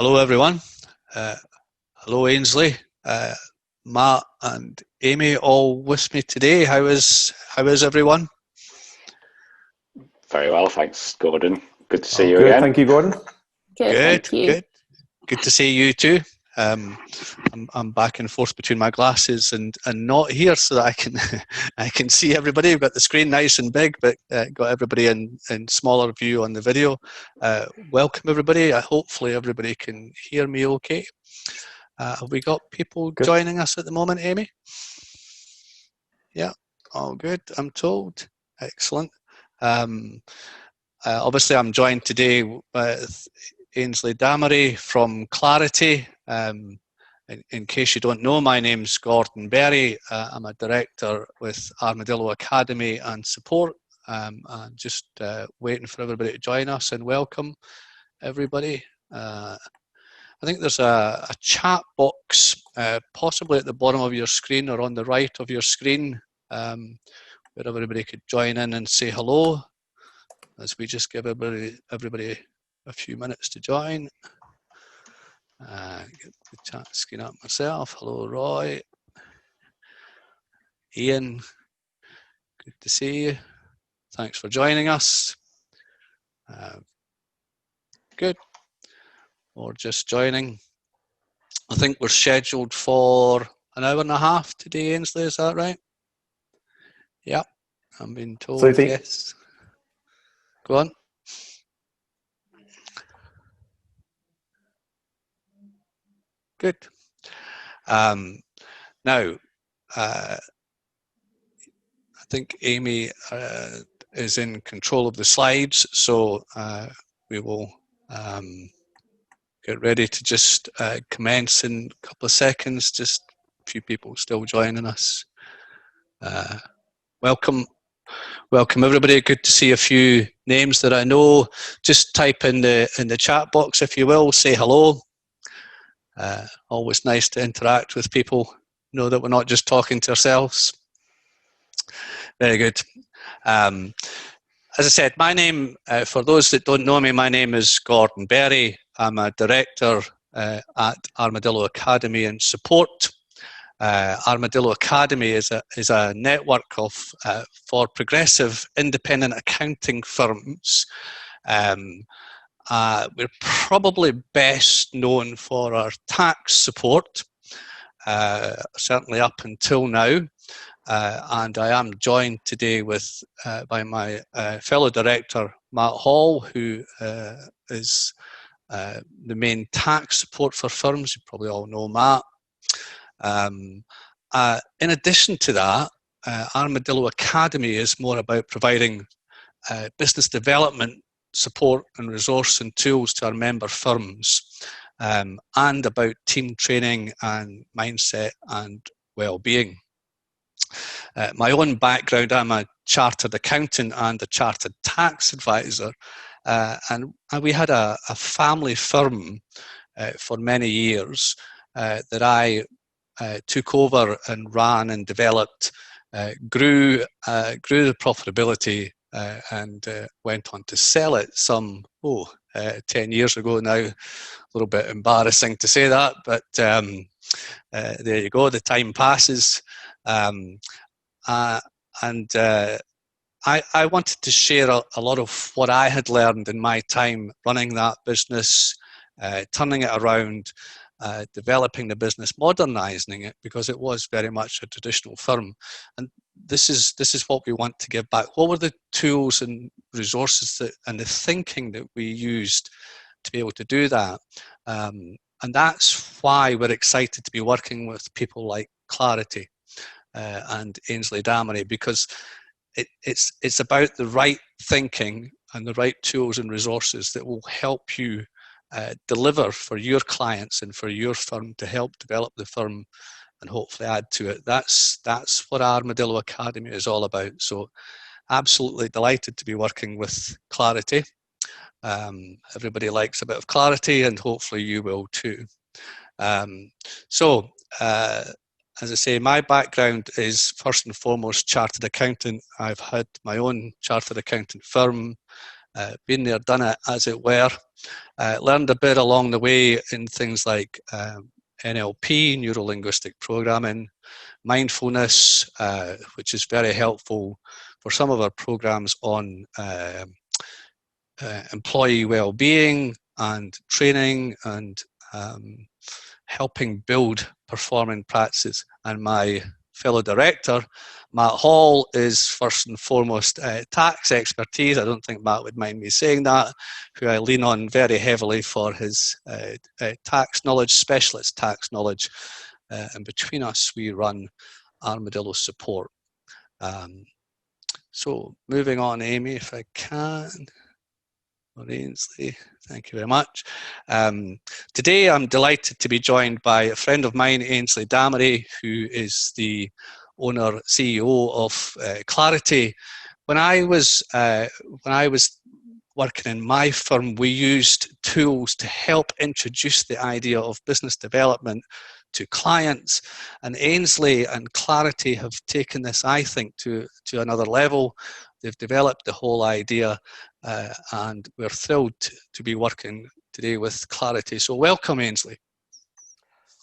Hello everyone. Hello Ainsley, Matt and Amy all with me today. How is everyone? Very well, thanks, Gordon. Good to see you good, again. Thank you, Gordon. Good, thank you. Good to see you too. I'm back and forth between my glasses and not here so that I can see everybody. We've got the screen nice and big, but got everybody in smaller view on the video. Welcome everybody. Hopefully everybody can hear me okay. Have we got people joining us at the moment, Amy? Yeah, all good, I'm told. Excellent. Obviously I'm joined today with Ainsley Damery from Clarity. In case you don't know, my name's Gordon Berry. I'm a director with Armadillo Academy and Support. I'm just waiting for everybody to join us and welcome everybody. I think there's a chat box possibly at the bottom of your screen or on the right of your screen where everybody could join in and say hello as we just give everybody a few minutes to join. Get the chat screen up myself. Hello, Roy. Ian, good to see you. Thanks for joining us. Good. Or just joining. I think we're scheduled for an hour and a half today, Ainsley, is that right? Yeah, I'm being told, so yes. Go on. Good. Now, I think Amy is in control of the slides, so we will get ready to just commence in a couple of seconds. Just a few people still joining us. Welcome everybody. Good to see a few names that I know. Just type in the chat box if you will. Say hello. Always nice to interact with people. Know that we're not just talking to ourselves. Very good. As I said, my name, for those that don't know me, my name is Gordon Berry. I'm a director at Armadillo Academy and Support. Armadillo Academy is a network of for progressive independent accounting firms. We're probably best known for our tax support, certainly up until now. And I am joined today by my fellow director, Matt Hall, who is the main tax support for firms. You probably all know Matt. In addition to that, Armadillo Academy is more about providing business development support and resource and tools to our member firms, and about team training and mindset and well-being. My own background, I'm a chartered accountant and a chartered tax advisor, and we had a family firm for many years that I took over and ran and developed, grew the profitability, and went on to sell it some 10 years ago now. A little bit embarrassing to say that, but there you go, the time passes. I wanted to share a lot of what I had learned in my time running that business, turning it around, developing the business, modernizing it, because it was very much a traditional firm. And this is what we want to give back. What were the tools and resources and the thinking that we used to be able to do that? And that's why we're excited to be working with people like Clarity and Ainsley Damery, because it's about the right thinking and the right tools and resources that will help you deliver for your clients and for your firm to help develop the firm and hopefully add to it. That's what Armadillo Academy is all about. So absolutely delighted to be working with Clarity. Everybody likes a bit of clarity, and hopefully you will too. As I say, my background is first and foremost chartered accountant. I've had my own chartered accountant firm, been there, done it, as it were. Learned a bit along the way in things like NLP, neuro-linguistic programming, mindfulness, which is very helpful for some of our programs on employee well-being and training and helping build performing practices. And my fellow director, Matt Hall, is first and foremost tax expertise. I don't think Matt would mind me saying that, who I lean on very heavily for his tax knowledge, specialist tax knowledge. And between us, we run Armadillo Support. So moving on, Amy, if I can. Or Ainsley, thank you very much. Today I'm delighted to be joined by a friend of mine, Ainsley Damery, who is the owner, CEO of Clarity. When I was working in my firm, we used tools to help introduce the idea of business development to clients, and Ainsley and Clarity have taken this, I think, to another level. They've developed the whole idea, and we're thrilled to be working today with Clarity. So welcome, Ainsley.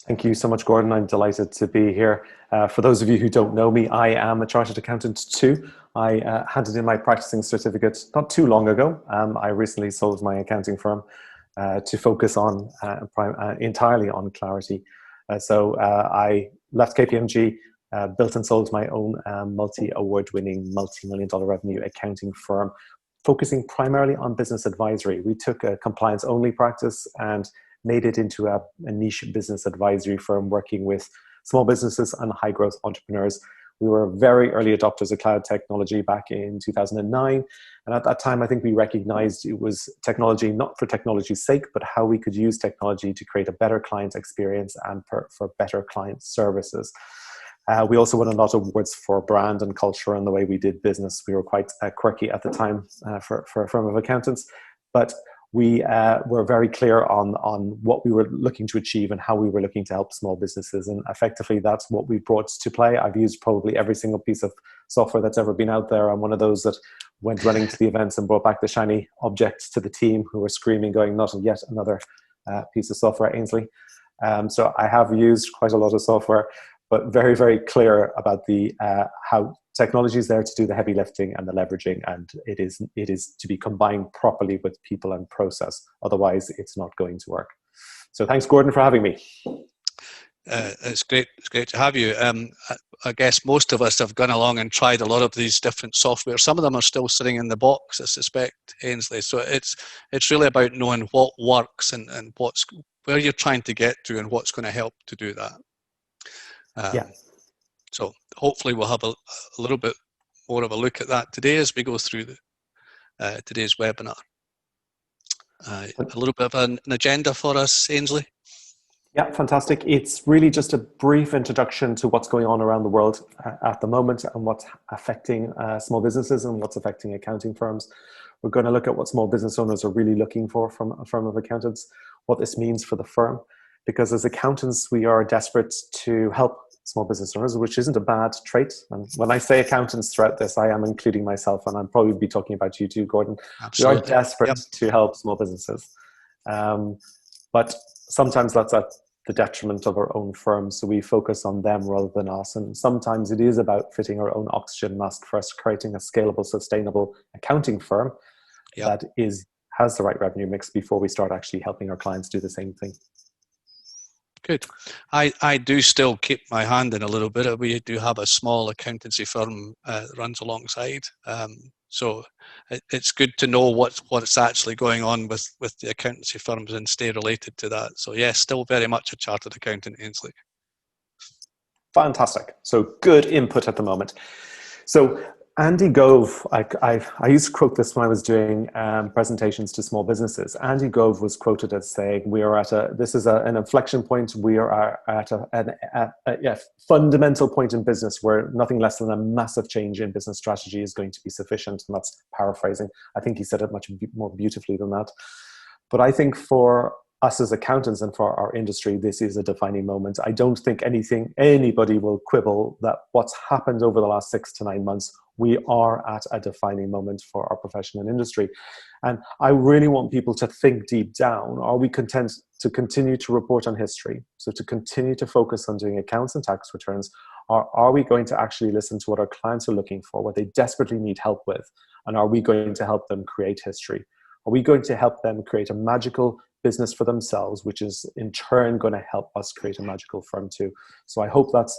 Thank you so much, Gordon. I'm delighted to be here. For those of you who don't know me, I am a chartered accountant too. I handed in my practicing certificate not too long ago. I recently sold my accounting firm to focus on entirely on Clarity. So I left KPMG, built and sold my own multi-award-winning, multi-million-dollar revenue accounting firm, focusing primarily on business advisory. We took a compliance-only practice and made it into a niche business advisory firm working with small businesses and high-growth entrepreneurs. We were very early adopters of cloud technology back in 2009. And at that time, I think we recognized it was technology, not for technology's sake, but how we could use technology to create a better client experience and for better client services. We also won a lot of awards for brand and culture and the way we did business. We were quite quirky at the time for a firm of accountants, but we were very clear on what we were looking to achieve and how we were looking to help small businesses. And effectively, that's what we brought to play. I've used probably every single piece of software that's ever been out there. I'm one of those that went running to the events and brought back the shiny objects to the team who were screaming, going, not yet another piece of software, Ainsley. So I have used quite a lot of software, but very, very clear about the how technology is there to do the heavy lifting and the leveraging, and it is to be combined properly with people and process. Otherwise, it's not going to work. So thanks, Gordon, for having me. It's great to have you. I guess most of us have gone along and tried a lot of these different software. Some of them are still sitting in the box, I suspect, Ainsley. So it's really about knowing what works and where you're trying to get to and what's going to help to do that. So hopefully we'll have a little bit more of a look at that today as we go through today's webinar. A little bit of an agenda for us, Ainsley. Yeah, fantastic. It's really just a brief introduction to what's going on around the world at the moment and what's affecting small businesses and what's affecting accounting firms. We're going to look at what small business owners are really looking for from a firm of accountants, what this means for the firm, because as accountants, we are desperate to help small business owners, which isn't a bad trait. And when I say accountants throughout this, I am including myself, and I'll probably be talking about you too, Gordon. Absolutely. We are desperate to help small businesses. But sometimes that's at the detriment of our own firm, so we focus on them rather than us. And sometimes it is about fitting our own oxygen mask first, creating a scalable, sustainable accounting firm that has the right revenue mix before we start actually helping our clients do the same thing. Good. I do still keep my hand in a little bit. We do have a small accountancy firm that runs alongside. So it's good to know what's actually going on with the accountancy firms and stay related to that. So yes, still very much a chartered accountant, Ainsley. Fantastic. So good input at the moment. So Andy Gove, I used to quote this when I was doing presentations to small businesses. Andy Gove was quoted as saying, "We are at an inflection point. We are at a fundamental point in business where nothing less than a massive change in business strategy is going to be sufficient." And that's paraphrasing. I think he said it much more beautifully than that. But I think for us as accountants and for our industry, this is a defining moment. I don't think anybody will quibble that what's happened over the last 6 to 9 months, we are at a defining moment for our profession and industry. And I really want people to think deep down, are we content to continue to report on history? So to continue to focus on doing accounts and tax returns, or are we going to actually listen to what our clients are looking for, what they desperately need help with? And are we going to help them create history? Are we going to help them create a magical business for themselves, which is in turn going to help us create a magical firm too? So I hope that's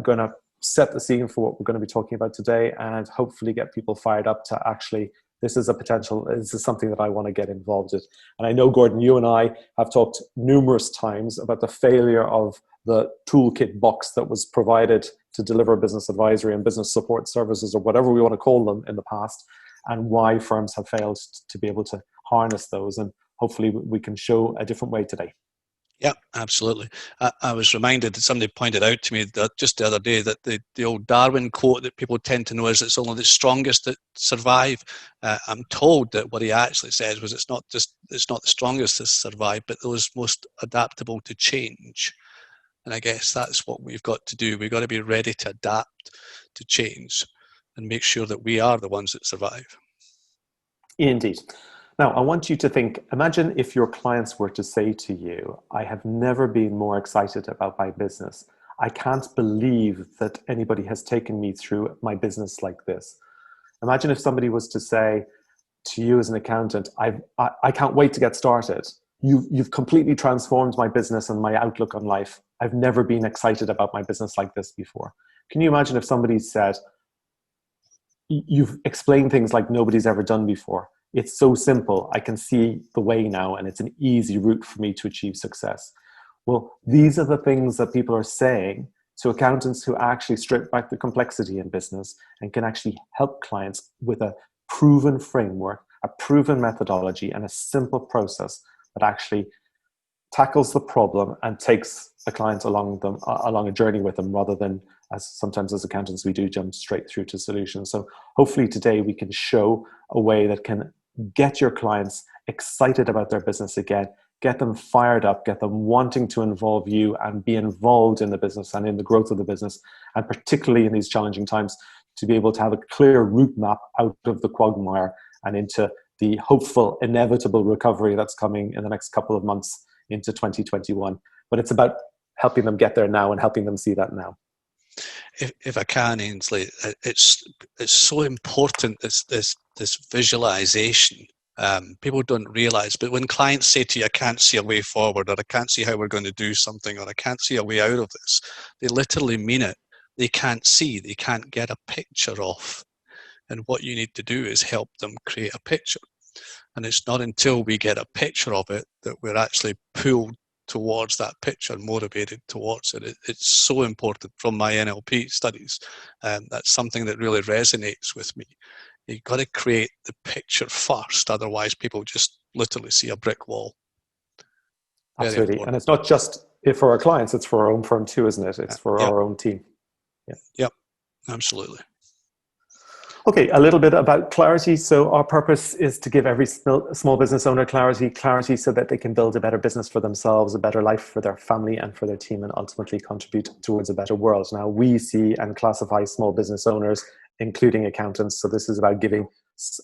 going to set the scene for what we're going to be talking about today, and hopefully get people fired up to actually, this is something that I want to get involved in. And I know, Gordon, you and I have talked numerous times about the failure of the toolkit box that was provided to deliver business advisory and business support services, or whatever we want to call them, in the past, and why firms have failed to be able to harness those. And hopefully we can show a different way today. Yeah, absolutely. I was reminded that somebody pointed out to me that just the other day that the old Darwin quote that people tend to know is it's only the strongest that survive. I'm told that what he actually says was it's not the strongest that survive, but those most adaptable to change. And I guess that's what we've got to do. We've got to be ready to adapt to change and make sure that we are the ones that survive. Indeed. Now, I want you to think, imagine if your clients were to say to you, I have never been more excited about my business. I can't believe that anybody has taken me through my business like this. Imagine if somebody was to say to you as an accountant, I can't wait to get started. You've completely transformed my business and my outlook on life. I've never been excited about my business like this before. Can you imagine if somebody said, you've explained things like nobody's ever done before. It's so simple. I can see the way now, and it's an easy route for me to achieve success. Well, these are the things that people are saying to accountants who actually strip back the complexity in business and can actually help clients with a proven framework, a proven methodology, and a simple process that actually tackles the problem and takes the clients along a journey with them, rather than, as sometimes as accountants we do, jump straight through to solutions. So hopefully today we can show a way that can get your clients excited about their business again, get them fired up, get them wanting to involve you and be involved in the business and in the growth of the business, and particularly in these challenging times, to be able to have a clear route map out of the quagmire and into the hopeful, inevitable recovery that's coming in the next couple of months into 2021. But it's about helping them get there now and helping them see that now. If I can, Ainsley, it's so important, this visualization. People don't realize, but when clients say to you, I can't see a way forward, or I can't see how we're going to do something, or I can't see a way out of this, they literally mean it. They can't see, they can't get a picture of. And what you need to do is help them create a picture. And it's not until we get a picture of it that we're actually pulled towards that picture, motivated towards it. It's so important from my NLP studies. That's something that really resonates with me. You've got to create the picture first, otherwise people just literally see a brick wall. Absolutely. And it's not just for our clients, it's for our own firm too, isn't it? It's for our own team. Yep, absolutely. Okay, a little bit about clarity. So our purpose is to give every small business owner clarity so that they can build a better business for themselves, a better life for their family and for their team, and ultimately contribute towards a better world. Now, we see and classify small business owners, including accountants. So this is about giving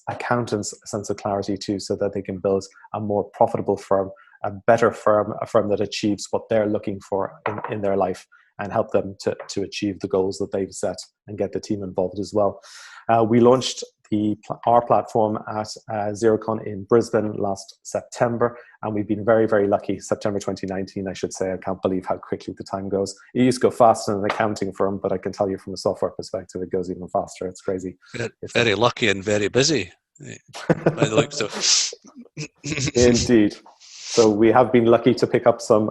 accountants a sense of clarity too, so that they can build a more profitable firm, a better firm, a firm that achieves what they're looking for in their life, and help them to achieve the goals that they've set and get the team involved as well. We launched our platform at XeroCon in Brisbane last September, and we've been very, very lucky. September 2019, I should say. I can't believe how quickly the time goes. It used to go faster in an accounting firm, but I can tell you from a software perspective, it goes even faster. It's crazy. Very lucky and very busy. By the looks of Indeed. So we have been lucky to pick up some.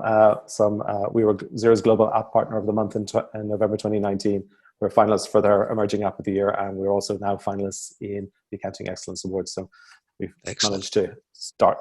We were Xero's Global App Partner of the Month in November 2019. We're finalists for their Emerging App of the Year, and we're also now finalists in the Accounting Excellence Awards. So we've managed to start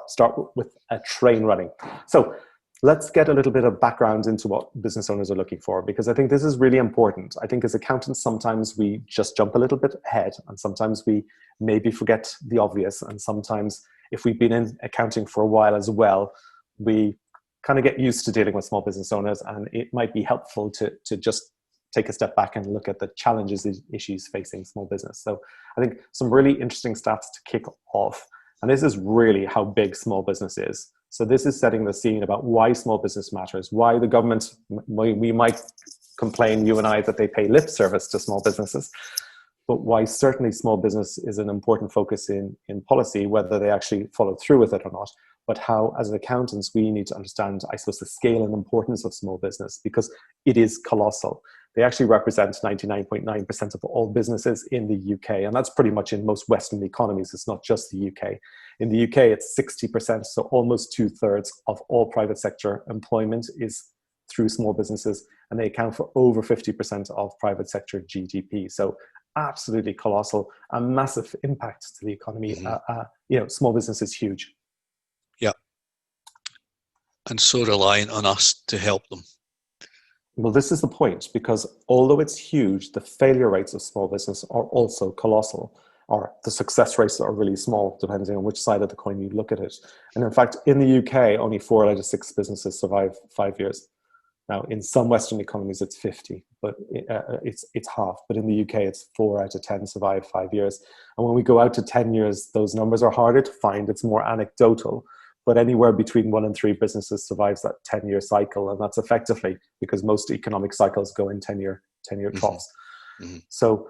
with a train running. So let's get a little bit of background into what business owners are looking for, because I think this is really important. I think as accountants, sometimes we just jump a little bit ahead, and sometimes we maybe forget the obvious, and sometimes if we've been in accounting for a while as well, we kind of get used to dealing with small business owners, and it might be helpful to just take a step back and look at the challenges and issues facing small business. So I think some really interesting stats to kick off, and this is really how big small business is. So this is setting the scene about why small business matters, why the government, we might complain, you and I, that they pay lip service to small businesses, but why certainly small business is an important focus in policy, whether they actually follow through with it or not, but how, as accountants, we need to understand, I suppose, the scale and importance of small business, because it is colossal. They actually represent 99.9% of all businesses in the UK, and that's pretty much in most Western economies. It's not just the UK. In the UK, it's 60%, so almost 2/3 of all private sector employment is through small businesses, and they account for over 50% of private sector GDP. So absolutely colossal, a massive impact to the economy. Small business is huge. Yeah. And so reliant on us to help them. Well, this is the point, because although it's huge, the failure rates of small business are also colossal, or the success rates are really small, depending on which side of the coin you look at it. And in fact, in the UK, only 4 out of 6 businesses survive 5 years. Now, in some Western economies, it's 50, but it's half. But in the UK, it's 4 out of 10 survive 5 years. And when we go out to 10 years, those numbers are harder to find. It's more anecdotal. But anywhere between 1 and 3 businesses survives that 10-year cycle. And that's effectively because most economic cycles go in 10-year troughs. So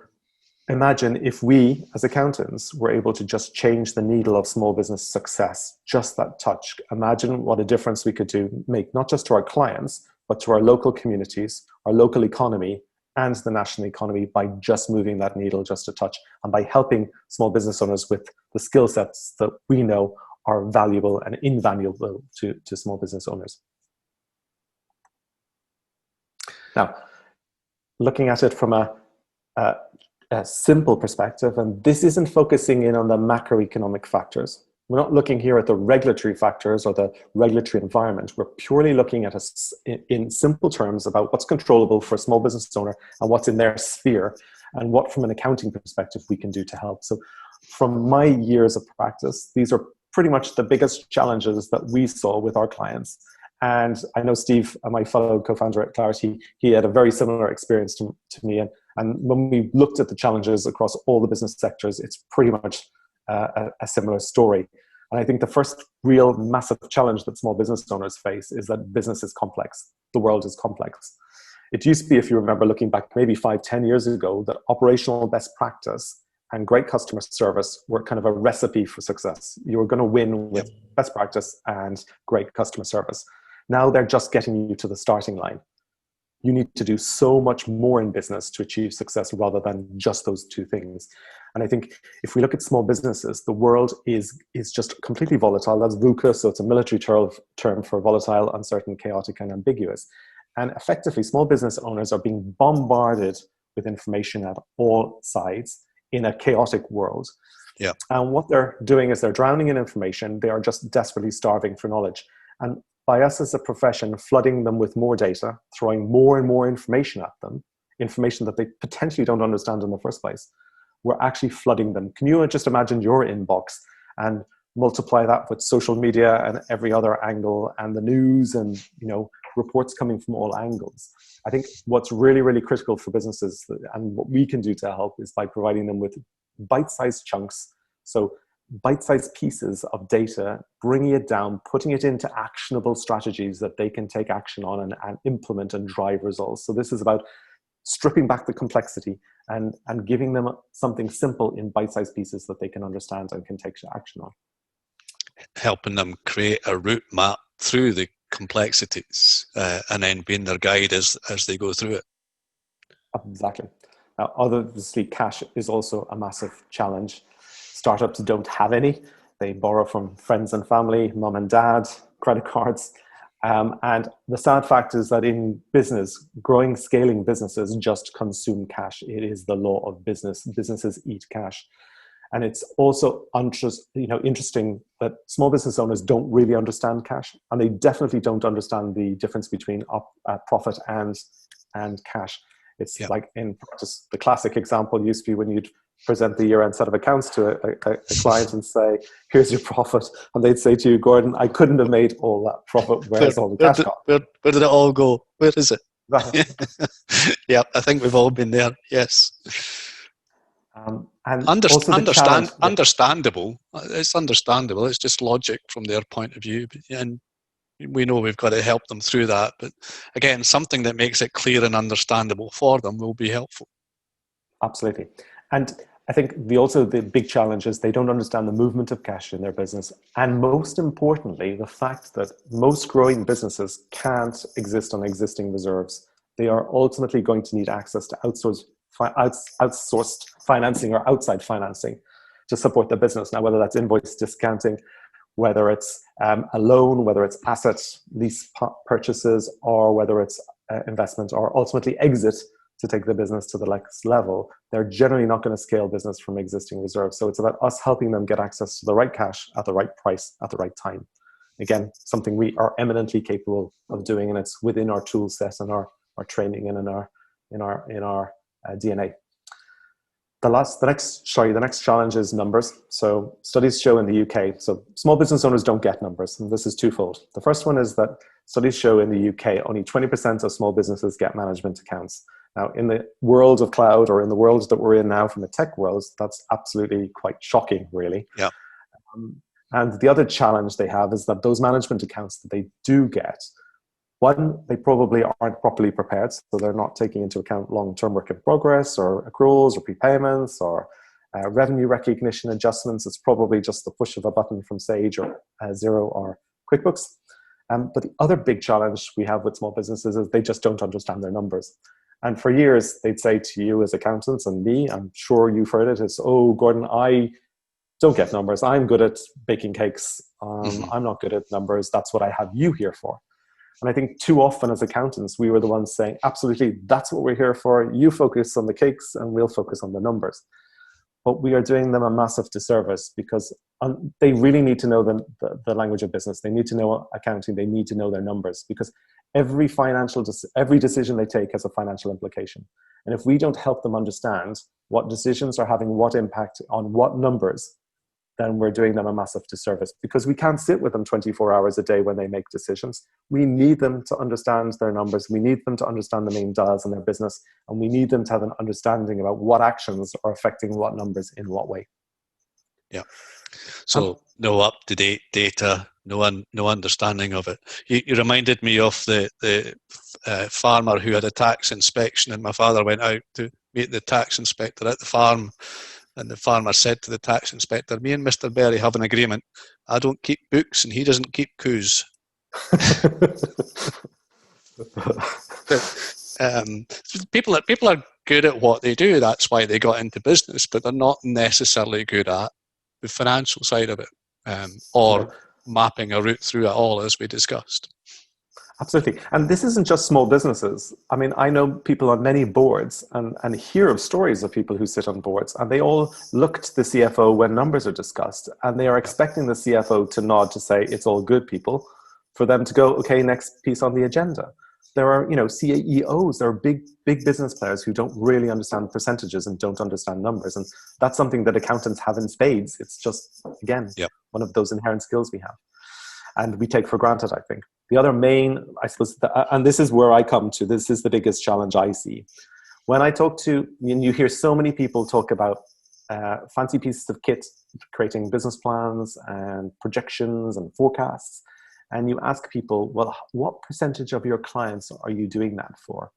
imagine if we, as accountants, were able to just change the needle of small business success, just that touch. Imagine what a difference we could make, not just to our clients, but to our local communities, our local economy, and the national economy, by just moving that needle just a touch, and by helping small business owners with the skill sets that we know are valuable and invaluable to small business owners. Now, looking at it from a simple perspective, and this isn't focusing in on the macroeconomic factors. We're not looking here at the regulatory factors or the regulatory environment. We're purely looking at in simple terms about what's controllable for a small business owner and what's in their sphere, and what, from an accounting perspective, we can do to help. So from my years of practice, these are pretty much the biggest challenges that we saw with our clients. And I know Steve, my fellow co-founder at Clarity, he had a very similar experience to me. And when we looked at the challenges across all the business sectors, it's pretty much a similar story. And I think the first real massive challenge that small business owners face is that business is complex. The world is complex. It used to be, if you remember, looking back maybe 5-10 years ago, that operational best practice and great customer service were kind of a recipe for success. You were going to win with best practice and great customer service. Now they're just getting you to the starting line. You need to do so much more in business to achieve success rather than just those 2 things. And I think if we look at small businesses, the world is just completely volatile. That's VUCA, so it's a military term for volatile, uncertain, chaotic, and ambiguous. And effectively, small business owners are being bombarded with information at all sides in a chaotic world. Yeah. And what they're doing is they're drowning in information. They are just desperately starving for knowledge. And by us as a profession flooding them with more data, throwing more and more information at them, information that they potentially don't understand in the first place, we're actually flooding them. Can you just imagine your inbox and multiply that with social media and every other angle, and the news and reports coming from all angles? I think what's really, really critical for businesses, and what we can do to help, is by providing them with bite-sized chunks. So bite-sized pieces of data, bringing it down, putting it into actionable strategies that they can take action on and implement and drive results. So this is about stripping back the complexity and giving them something simple in bite-sized pieces that they can understand and can take action on. Helping them create a route map through the complexities and then being their guide as they go through it. Exactly. Now, obviously, cash is also a massive challenge. Startups don't have any. They borrow from friends and family, mom and dad, credit cards. And the sad fact is that in business, growing, scaling businesses just consume cash. It is the law of business. Businesses eat cash. And it's also interesting that small business owners don't really understand cash. And they definitely don't understand the difference between profit and cash. It's like in practice, the classic example used to be when you'd present the year-end set of accounts to a client and say, here's your profit. And they'd say to you, Gordon, I couldn't have made all that profit. Where's all the cash gone? Where did it all go? Where is it? Exactly. Yeah, I think we've all been there. Yes. And also the challenge. Understandable. It's understandable. It's just logic from their point of view. And we know we've got to help them through that. But again, something that makes it clear and understandable for them will be helpful. Absolutely. And I think the big challenge is they don't understand the movement of cash in their business. And most importantly, the fact that most growing businesses can't exist on existing reserves. They are ultimately going to need access to outsourced financing or outside financing to support the business. Now, whether that's invoice discounting, whether it's a loan, whether it's assets, lease purchases, or whether it's investment or ultimately exit to take the business to the next level, they're generally not going to scale business from existing reserves. So it's about us helping them get access to the right cash at the right price at the right time. Again, something we are eminently capable of doing, and it's within our tool set and our training and in our DNA. The next challenge is numbers. So studies show in the UK, so small business owners don't get numbers, and this is twofold. The first one is that studies show in the UK only 20% of small businesses get management accounts. Now, in the world of cloud, or in the world that we're in now from the tech world, that's absolutely quite shocking, really. Yeah. And the other challenge they have is that those management accounts that they do get, one, they probably aren't properly prepared, so they're not taking into account long-term work in progress or accruals or prepayments or revenue recognition adjustments. It's probably just the push of a button from Sage or Xero or QuickBooks. But the other big challenge we have with small businesses is they just don't understand their numbers. And for years, they'd say to you as accountants and me, I'm sure you've heard it, is, oh, Gordon, I don't get numbers. I'm good at baking cakes. I'm not good at numbers. That's what I have you here for. And I think too often as accountants, we were the ones saying, absolutely, that's what we're here for. You focus on the cakes and we'll focus on the numbers. But we are doing them a massive disservice because they really need to know the language of business. They need to know accounting. They need to know their numbers, because every decision they take has a financial implication. And if we don't help them understand what decisions are having what impact on what numbers, then we're doing them a massive disservice, because we can't sit with them 24 hours a day when they make decisions. We need them to understand their numbers. We need them to understand the main dials in their business. And we need them to have an understanding about what actions are affecting what numbers in what way. Yeah. So no up-to-date data, no understanding of it. You reminded me of the farmer who had a tax inspection, and my father went out to meet the tax inspector at the farm. And the farmer said to the tax inspector, me and Mr. Berry have an agreement. I don't keep books and he doesn't keep coups. People are good at what they do. That's why they got into business, but they're not necessarily good at the financial side of it, or mapping a route through it all, as we discussed. Absolutely. And this isn't just small businesses. I mean, I know people on many boards and hear of stories of people who sit on boards, and they all look to the CFO when numbers are discussed, and they are expecting the CFO to nod to say, it's all good, people, for them to go, okay, next piece on the agenda. There are, CEOs, there are big business players who don't really understand percentages and don't understand numbers. And that's something that accountants have in spades. It's just, again, one of those inherent skills we have. And we take for granted, I think. The other main, I suppose, and this is where I come to, this is the biggest challenge I see. When I talk to, and you hear so many people talk about fancy pieces of kit, creating business plans and projections and forecasts, and you ask people, well, what percentage of your clients are you doing that for?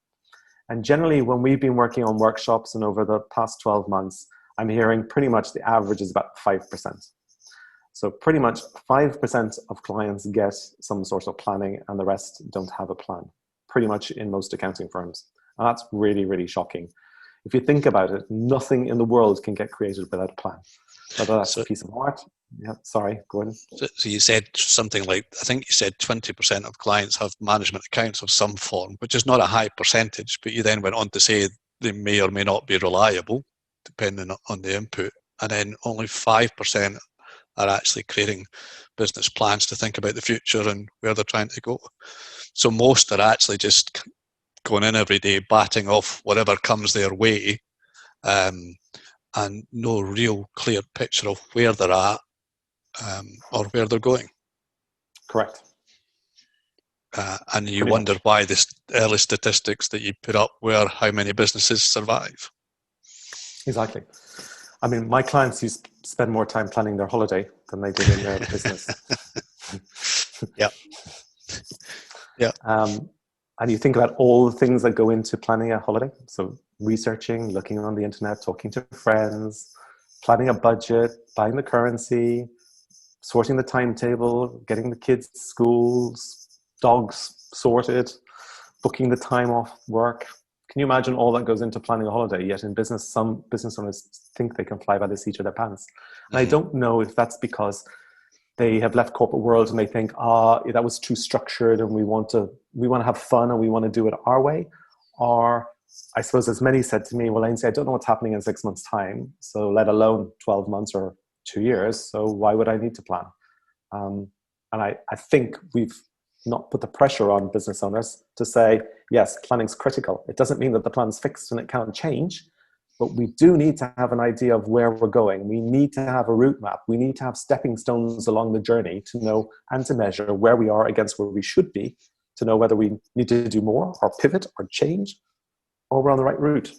And generally, when we've been working on workshops and over the past 12 months, I'm hearing pretty much the average is about 5%. So pretty much 5% of clients get some sort of planning and the rest don't have a plan, pretty much in most accounting firms. And that's really, really shocking. If you think about it, nothing in the world can get created without a plan. Whether that's a piece of art. Yeah, sorry, go on. So you said something like, I think you said 20% of clients have management accounts of some form, which is not a high percentage, but you then went on to say they may or may not be reliable, depending on the input. And then only 5% are actually creating business plans to think about the future and where they're trying to go. So most are actually just going in every day, batting off whatever comes their way, and no real clear picture of where they're at or where they're going. Correct. And you Pretty wonder much. why this early statistics that you put up were how many businesses survive. Exactly. I mean, my clients used to spend more time planning their holiday than they did in their business. Yeah. Yeah. And you think about all the things that go into planning a holiday. So researching, looking on the internet, talking to friends, planning a budget, buying the currency, sorting the timetable, getting the kids' schools, dogs sorted, booking the time off work. Can you imagine all that goes into planning a holiday? Yet in business, some business owners think they can fly by the seat of their pants. And I don't know if that's because they have left corporate world and they think, that was too structured and we want to have fun and we want to do it our way. Or I suppose as many said to me, well, Ainsley, I don't know what's happening in 6 months' time, so let alone 12 months or 2 years. So why would I need to plan? And I think we've not put the pressure on business owners to say, yes, planning's critical. It doesn't mean that the plan's fixed and it can't change, but we do need to have an idea of where we're going. We need to have a route map. We need to have stepping stones along the journey to know and to measure where we are against where we should be, to know whether we need to do more or pivot or change, or we're on the right route.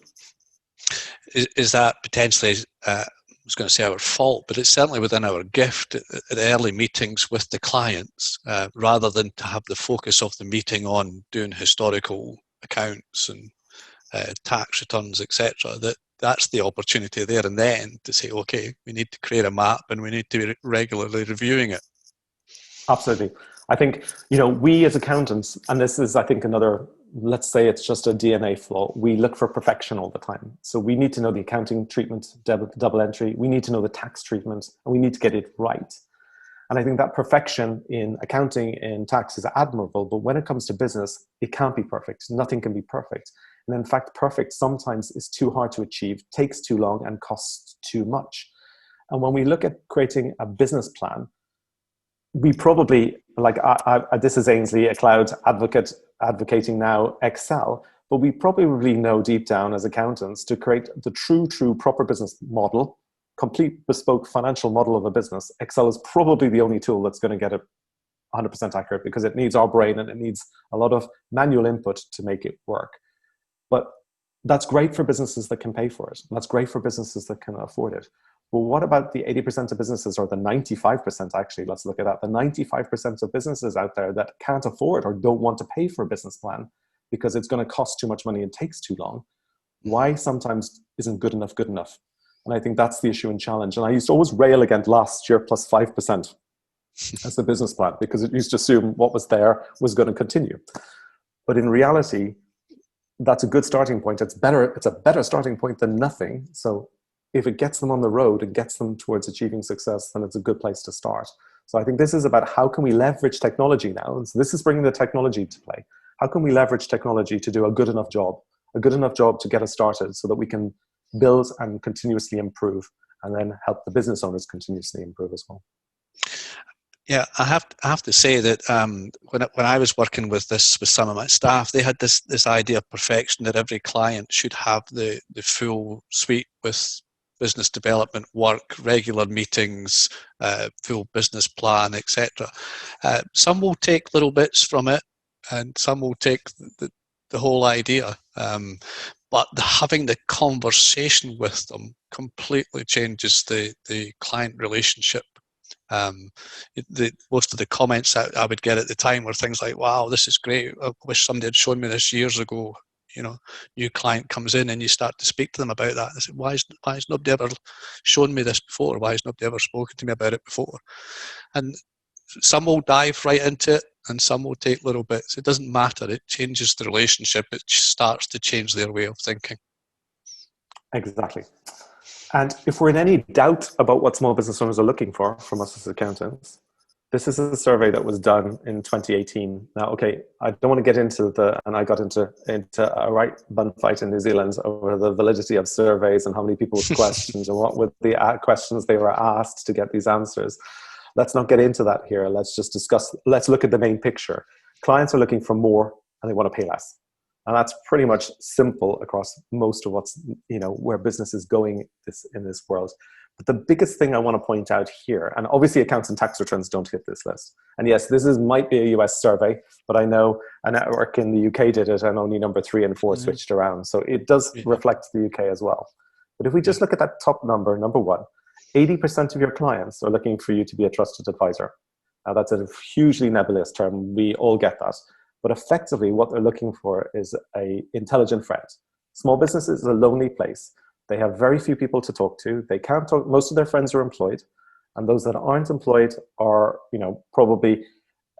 Is that potentially, I was going to say our fault, but it's certainly within our gift at early meetings with the clients, rather than to have the focus of the meeting on doing historical accounts and tax returns, etc., that's the opportunity there and then to say, okay, we need to create a map and we need to be regularly reviewing it. Absolutely. I think, we as accountants, and this is, I think, another, let's say it's just a DNA flaw, we look for perfection all the time. So we need to know the accounting treatment, double entry, we need to know the tax treatment, and we need to get it right. And I think that perfection in accounting and tax is admirable, but when it comes to business, it can't be perfect. Nothing can be perfect. And in fact, perfect sometimes is too hard to achieve, takes too long, and costs too much. And when we look at creating a business plan, we probably, this is Ainsley, a cloud advocate, advocating now Excel, but we probably know deep down as accountants to create the true, proper business model, complete bespoke financial model of a business. Excel is probably the only tool that's going to get it 100% accurate, because it needs our brain and it needs a lot of manual input to make it work. But that's great for businesses that can pay for it. And that's great for businesses that can afford it. Well, what about the 80% of businesses, or the 95% actually, let's look at that, the 95% of businesses out there that can't afford or don't want to pay for a business plan because it's going to cost too much money and takes too long? Why sometimes isn't good enough good enough? And I think that's the issue and challenge. And I used to always rail against last year plus 5% as the business plan, because it used to assume what was there was going to continue. But in reality, that's a good starting point. It's a better starting point than nothing. So if it gets them on the road and gets them towards achieving success, then it's a good place to start. So I think this is about how can we leverage technology now? And so this is bringing the technology to play. How can we leverage technology to do a good enough job to get us started, so that we can build and continuously improve, and then help the business owners continuously improve as well. Yeah, I have to say that when I was working with some of my staff, they had this idea of perfection, that every client should have the full suite with business development work, regular meetings, full business plan, etc. Some will take little bits from it, and some will take the whole idea. But having the conversation with them completely changes the client relationship. Most of the comments I would get at the time were things like, wow, this is great, I wish somebody had shown me this years ago. New client comes in and you start to speak to them about that. I said, why has nobody ever shown me this before? Why has nobody ever spoken to me about it before? And some will dive right into it, and some will take little bits. It doesn't matter. It changes the relationship. It starts to change their way of thinking. Exactly. And if we're in any doubt about what small business owners are looking for from us as accountants, this is a survey that was done in 2018. Now, okay, I don't want to get into and I got into a right bun fight in New Zealand over the validity of surveys and how many people with questions and what were the questions they were asked to get these answers. Let's not get into that here. Let's just discuss, let's look at the main picture. Clients are looking for more and they want to pay less. And that's pretty much simple across most of what's, where business is going in this world. But the biggest thing I want to point out here, and obviously accounts and tax returns don't hit this list. And yes, might be a US survey, but I know a network in the UK did it and only number 3 and 4 switched around. So it does reflect the UK as well. But if we just look at that top number 1, 80% of your clients are looking for you to be a trusted advisor. Now that's a hugely nebulous term. We all get that. But effectively what they're looking for is an intelligent friend. Small business is a lonely place. They have very few people to talk to. They can't talk. Most of their friends are employed. And those that aren't employed are, probably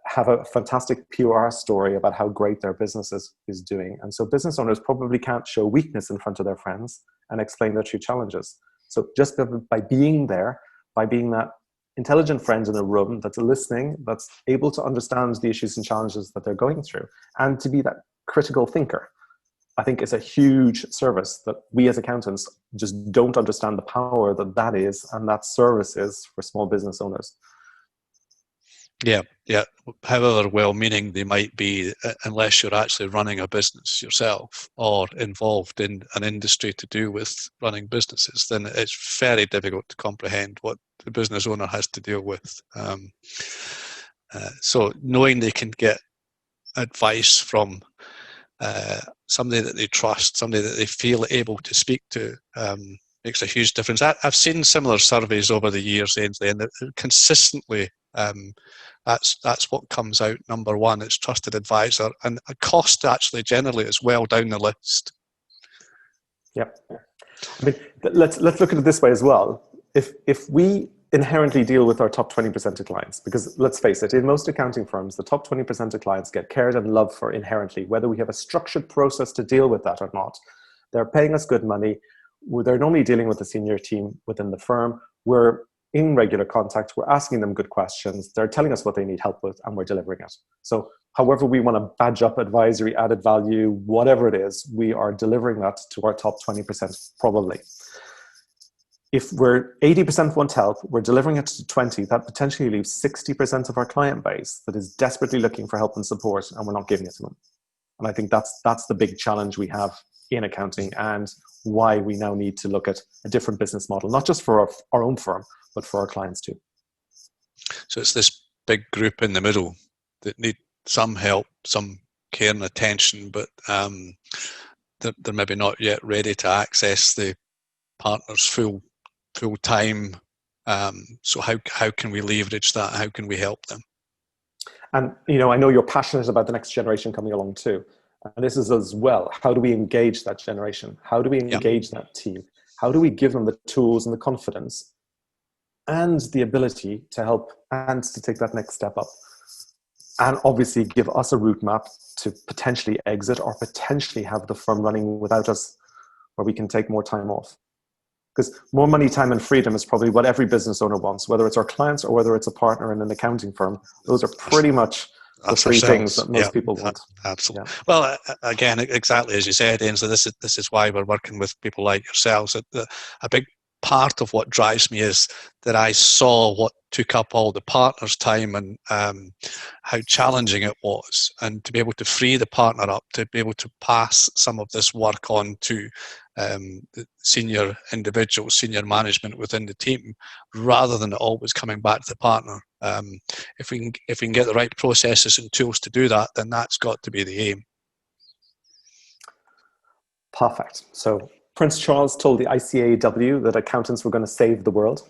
have a fantastic PR story about how great their business is doing. And so business owners probably can't show weakness in front of their friends and explain their true challenges. So just by being there, by being that intelligent friend in a room that's listening, that's able to understand the issues and challenges that they're going through, and to be that critical thinker, I think is a huge service that we as accountants just don't understand the power that is and that service is for small business owners. Yeah. However well-meaning they might be, unless you're actually running a business yourself or involved in an industry to do with running businesses, then it's very difficult to comprehend what the business owner has to deal with. So knowing they can get advice from somebody that they trust, somebody that they feel able to speak to, makes a huge difference. I've seen similar surveys over the years, Ainsley, and consistently that's what comes out number 1. It's trusted advisor, and a cost actually generally is well down the list. Yep. I mean, let's look at it this way as well. If we inherently deal with our top 20% of clients, because let's face it, in most accounting firms, the top 20% of clients get cared and loved for inherently, whether we have a structured process to deal with that or not. They're paying us good money. They're normally dealing with the senior team within the firm. We're in regular contact. We're asking them good questions. They're telling us what they need help with, and we're delivering it. So however we want to badge up advisory, added value, whatever it is, we are delivering that to our top 20% probably. If we're 80% want help, we're delivering it to 20, that potentially leaves 60% of our client base that is desperately looking for help and support, and we're not giving it to them. And I think that's the big challenge we have in accounting, and why we now need to look at a different business model, not just for our own firm, but for our clients too. So it's this big group in the middle that need some help, some care and attention, but they're maybe not yet ready to access the partner's full time. So how can we leverage that? How can we help them? And I know you're passionate about the next generation coming along too. And this is as well, how do we engage that generation? How do we engage that team? How do we give them the tools and the confidence and the ability to help and to take that next step up? And obviously give us a route map to potentially exit or potentially have the firm running without us, where we can take more time off. Because more money, time, and freedom is probably what every business owner wants, whether it's our clients or whether it's a partner in an accounting firm. Those are pretty much the 3 things that most people want. Absolutely. Yeah. Well, again, exactly as you said, Ainsley, this is why we're working with people like yourselves. A big part of what drives me is that I saw what took up all the partner's time and how challenging it was, and to be able to free the partner up, to be able to pass some of this work on to the senior individuals, senior management within the team, rather than it always coming back to the partner. If we can get the right processes and tools to do that, then that's got to be the aim. Perfect. So Prince Charles told the ICAW that accountants were going to save the world.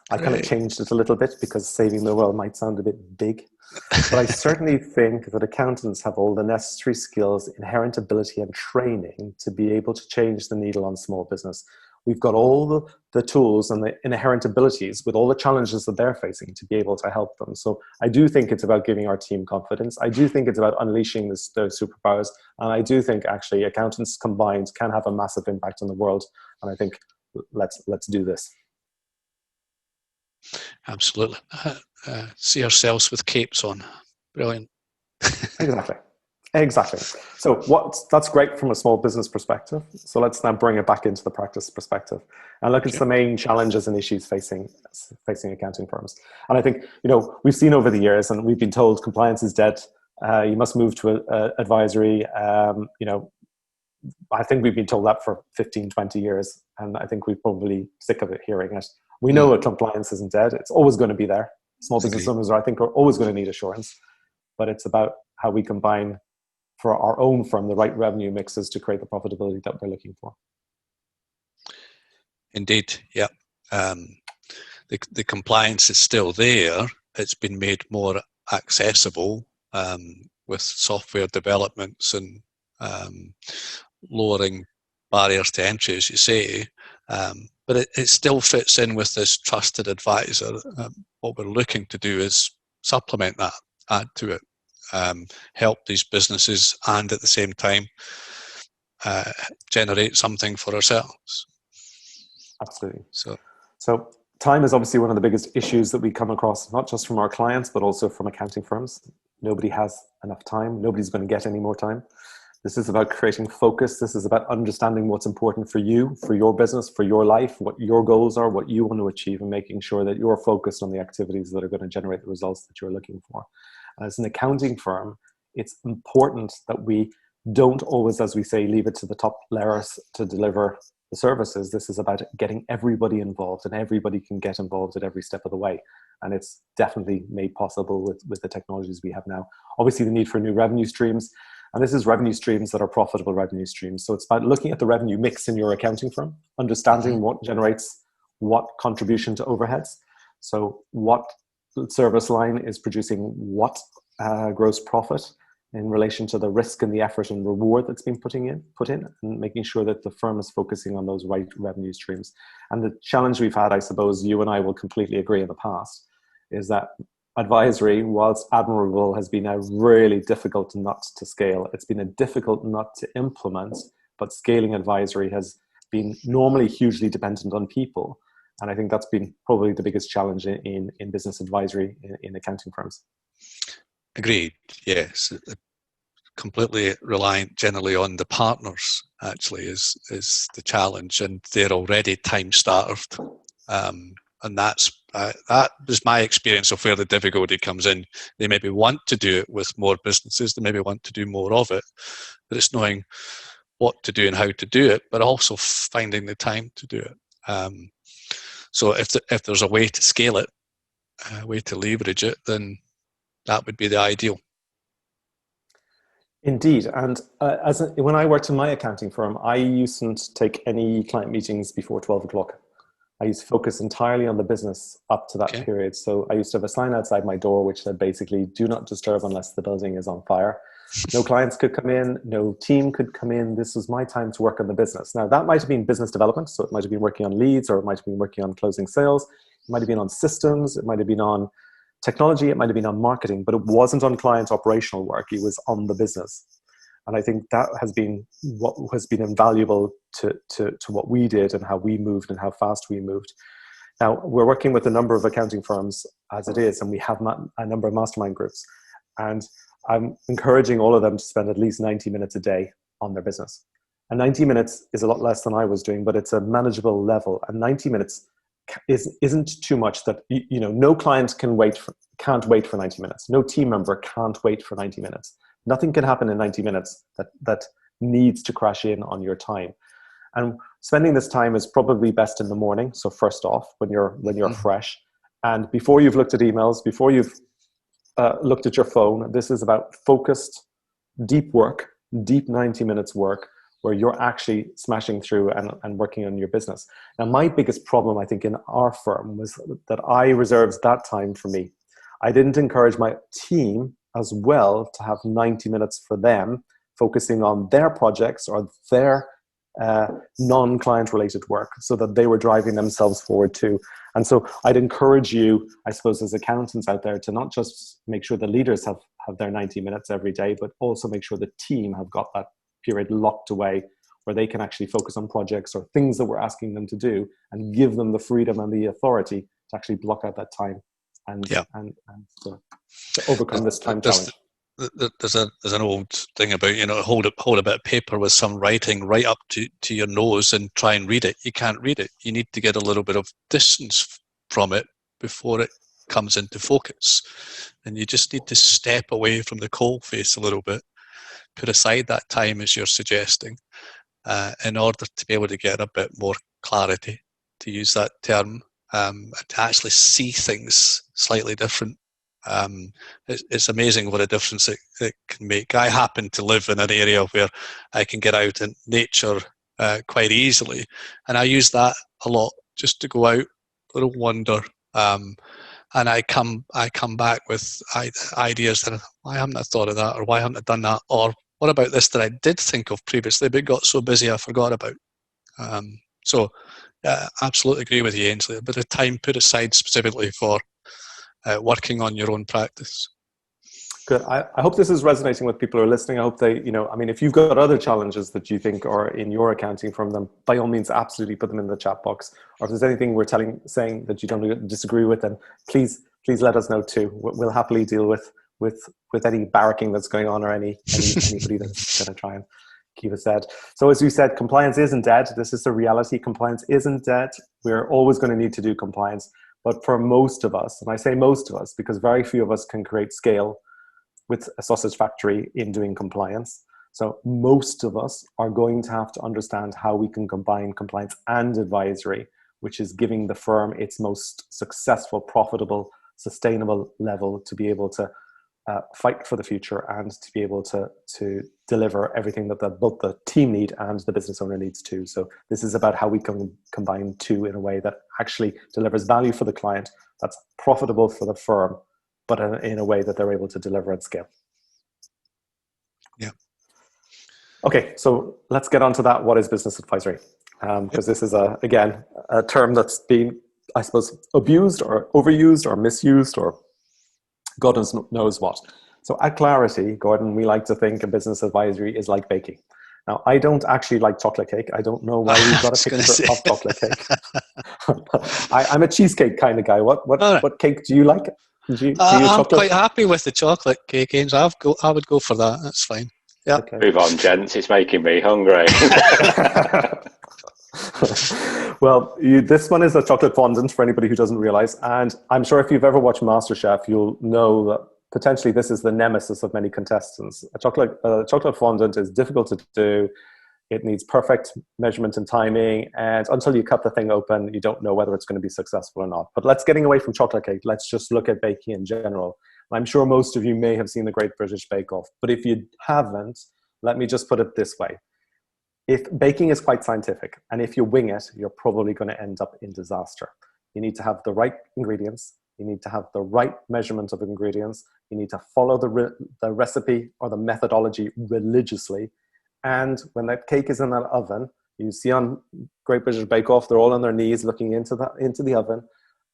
I kind of changed it a little bit because saving the world might sound a bit big. But I certainly think that accountants have all the necessary skills, inherent ability and training to be able to change the needle on small business. We've got all the tools and the inherent abilities with all the challenges that they're facing to be able to help them. So I do think it's about giving our team confidence. I do think it's about unleashing their superpowers. And I do think actually accountants combined can have a massive impact on the world. And I think let's do this. Absolutely. See ourselves with capes on. Brilliant. Exactly. So that's great from a small business perspective. So let's now bring it back into the practice perspective and look at the main challenges and issues facing accounting firms. And I think, we've seen over the years, and we've been told compliance is dead. You must move to advisory. I think we've been told that for 15, 20 years. And I think we're probably sick of it hearing it. We know that compliance isn't dead. It's always going to be there. Small business owners, I think, are always going to need assurance. But it's about how we combine for our own firm the right revenue mixes to create the profitability that we're looking for. Indeed, yeah. The compliance is still there. It's been made more accessible with software developments and lowering barriers to entry, as you say. But it still fits in with this trusted advisor. What we're looking to do is supplement that, add to it, help these businesses, and at the same time generate something for ourselves. Absolutely. So time is obviously one of the biggest issues that we come across, not just from our clients, but also from accounting firms. Nobody has enough time. Nobody's going to get any more time. This is about creating focus. This is about understanding what's important for you, for your business, for your life, what your goals are, what you want to achieve, and making sure that you're focused on the activities that are going to generate the results that you're looking for. As an accounting firm, it's important that we don't always, as we say, leave it to the top layers to deliver the services. This is about getting everybody involved, and everybody can get involved at every step of the way. And it's definitely made possible with the technologies we have now. Obviously, the need for new revenue streams. And this is revenue streams that are profitable revenue streams. So it's about looking at the revenue mix in your accounting firm, understanding what generates what contribution to overheads. So what service line is producing what gross profit in relation to the risk and the effort and reward that's been put in, and making sure that the firm is focusing on those right revenue streams. And the challenge we've had, I suppose you and I will completely agree in the past, is that advisory, whilst admirable, has been a really difficult nut to scale. It's been a difficult nut to implement, but scaling advisory has been normally hugely dependent on people. And I think that's been probably the biggest challenge in business advisory in accounting firms. Agreed, yes. Completely reliant generally on the partners, actually, is the challenge, and they're already time-starved. And that was my experience of where the difficulty comes in. They maybe want to do it with more businesses, they maybe want to do more of it, but it's knowing what to do and how to do it, but also finding the time to do it. So if there's a way to scale it, a way to leverage it, then that would be the ideal. Indeed. And when I worked in my accounting firm, I usedn't take any client meetings before 12 o'clock. I used to focus entirely on the business up to that period. So I used to have a sign outside my door which said basically, do not disturb unless the building is on fire. No clients could come in, no team could come in. This was my time to work on the business. Now that might have been business development. So it might have been working on leads, or it might have been working on closing sales. It might have been on systems. It might have been on technology. It might have been on marketing, but it wasn't on client operational work. It was on the business. And I think that has been what has been invaluable to what we did and how we moved and how fast we moved. Now, we're working with a number of accounting firms as it is, and we have a number of mastermind groups. And I'm encouraging all of them to spend at least 90 minutes a day on their business. And 90 minutes is a lot less than I was doing, but it's a manageable level. And 90 minutes isn't too much that, no client can't wait for 90 minutes. No team member can't wait for 90 minutes. Nothing can happen in 90 minutes that needs to crash in on your time. And spending this time is probably best in the morning. So first off, when you're fresh, and before you've looked at emails, before you've looked at your phone, this is about focused, deep work, deep 90 minutes work, where you're actually smashing through and working on your business. Now, my biggest problem, I think, in our firm was that I reserved that time for me. I didn't encourage my team as well to have 90 minutes for them, focusing on their projects or their non-client related work, so that they were driving themselves forward too. And so I'd encourage you, I suppose, as accountants out there, to not just make sure the leaders have their 90 minutes every day, but also make sure the team have got that period locked away where they can actually focus on projects or things that we're asking them to do, and give them the freedom and the authority to actually block out that time and to overcome this time challenge. There's an old thing about, hold a bit of paper with some writing right up to your nose and try and read it. You can't read it. You need to get a little bit of distance from it before it comes into focus. And you just need to step away from the coal face a little bit, put aside that time as you're suggesting, in order to be able to get a bit more clarity, to use that term, and to actually see things slightly different. It's amazing what a difference it can make. I happen to live in an area where I can get out in nature quite easily, and I use that a lot just to go out, little wander, and I come back with ideas that, why haven't I thought of that, or why haven't I done that, or what about this that I did think of previously but got so busy I forgot about. So absolutely agree with you, Ainsley. A bit of time put aside specifically for working on your own practice. Good. I hope this is resonating with people who are listening. I hope they, if you've got other challenges that you think are in your accounting from them, by all means, absolutely put them in the chat box. Or if there's anything we're saying that you don't disagree with, then please let us know too. We'll happily deal with any barracking that's going on, or anybody that's going to try and keep us dead. So as we said, compliance isn't dead. This is the reality. Compliance isn't dead. We're always going to need to do compliance. But for most of us, and I say most of us because very few of us can create scale with a sausage factory in doing compliance. So most of us are going to have to understand how we can combine compliance and advisory, which is giving the firm its most successful, profitable, sustainable level to be able to fight for the future and to be able to deliver everything that both the team need and the business owner needs too. So this is about how we can combine two in a way that actually delivers value for the client, that's profitable for the firm, but in a way that they're able to deliver at scale. Yeah. Okay, so let's get on to that. What is business advisory? Because this is, again, a term that's been, I suppose, abused or overused or misused or God knows what. So at Clarity, Gordon, we like to think of business advisory is like baking. Now, I don't actually like chocolate cake. I don't know why we've got a picture of chocolate cake. I'm a cheesecake kind of guy. What cake do you like? I'm quite happy with the chocolate cake, Ainsley. I would go for that. That's fine. Yeah. Okay. Move on, gents. It's making me hungry. Well, this one is a chocolate fondant for anybody who doesn't realize. And I'm sure if you've ever watched MasterChef, you'll know that potentially this is the nemesis of many contestants. A chocolate fondant is difficult to do. It needs perfect measurement and timing. And until you cut the thing open, you don't know whether it's going to be successful or not. But getting away from chocolate cake, let's just look at baking in general. I'm sure most of you may have seen the Great British Bake Off. But if you haven't, let me just put it this way. If baking is quite scientific, and if you wing it, you're probably going to end up in disaster. You need to have the right ingredients. You need to have the right measurement of ingredients. You need to follow the recipe or the methodology religiously. And when that cake is in that oven, you see on Great British Bake Off, they're all on their knees looking into the oven.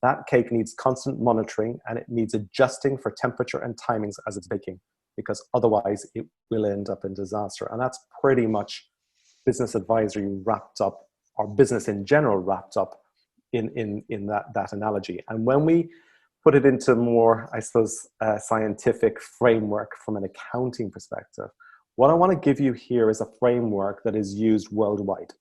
That cake needs constant monitoring, and it needs adjusting for temperature and timings as it's baking, because otherwise it will end up in disaster. And that's pretty much business advisory wrapped up, or business in general wrapped up in that analogy. And when we put it into more, I suppose, scientific framework from an accounting perspective, what I want to give you here is a framework that is used worldwide.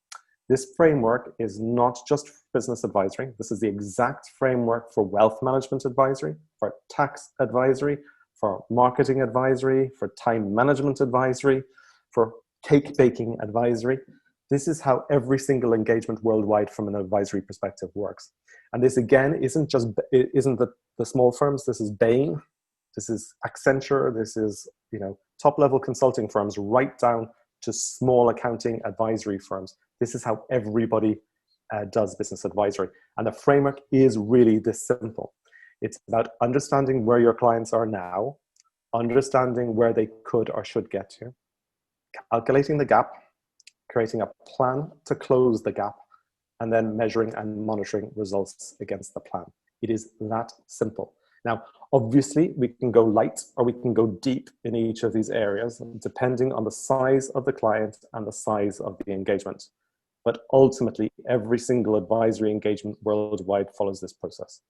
This framework is not just business advisory. This is the exact framework for wealth management advisory, for tax advisory, for marketing advisory, for time management advisory, for cake baking advisory. This is how every single engagement worldwide from an advisory perspective works. And this, again, isn't the small firms. This is Bain, this is Accenture, this is top-level consulting firms, right down to small accounting advisory firms. This is how everybody does business advisory. And the framework is really this simple. It's about understanding where your clients are now, understanding where they could or should get to, calculating the gap, creating a plan to close the gap, and then measuring and monitoring results against the plan. It is that simple. Now, obviously, we can go light or we can go deep in each of these areas, depending on the size of the client and the size of the engagement. But ultimately, every single advisory engagement worldwide follows this process.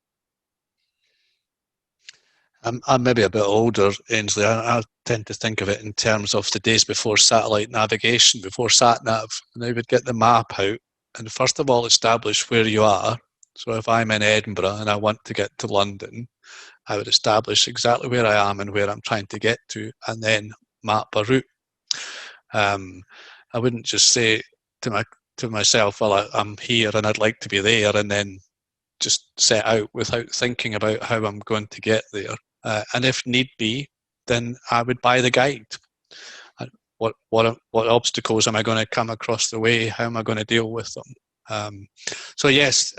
I'm maybe a bit older, Ainsley. I tend to think of it in terms of the days before satellite navigation, before sat-nav. And I would get the map out and first of all establish where you are. So if I'm in Edinburgh and I want to get to London, I would establish exactly where I am and where I'm trying to get to, and then map a route. I wouldn't just say, to myself, well, I'm here and I'd like to be there, and then just set out without thinking about how I'm going to get there. And if need be, then I would buy the guide. What obstacles am I going to come across the way? How am I going to deal with them? So yes,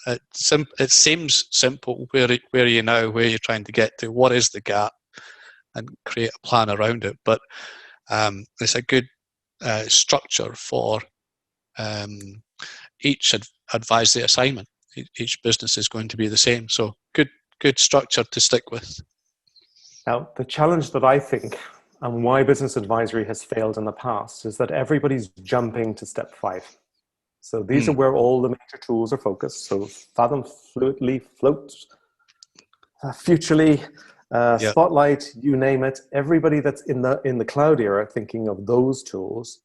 it seems simple. Where are you now? Where are you trying to get to? What is the gap? And create a plan around it. But it's a good structure for each advisory assignment. Each business is going to be the same. So good structure to stick with. Now, the challenge that I think and why business advisory has failed in the past is that everybody's jumping to step 5. So these are where all the major tools are focused. So Fathom, Fluently, Float, Futurely, Spotlight, you name it. Everybody that's in the cloud era thinking of those tools.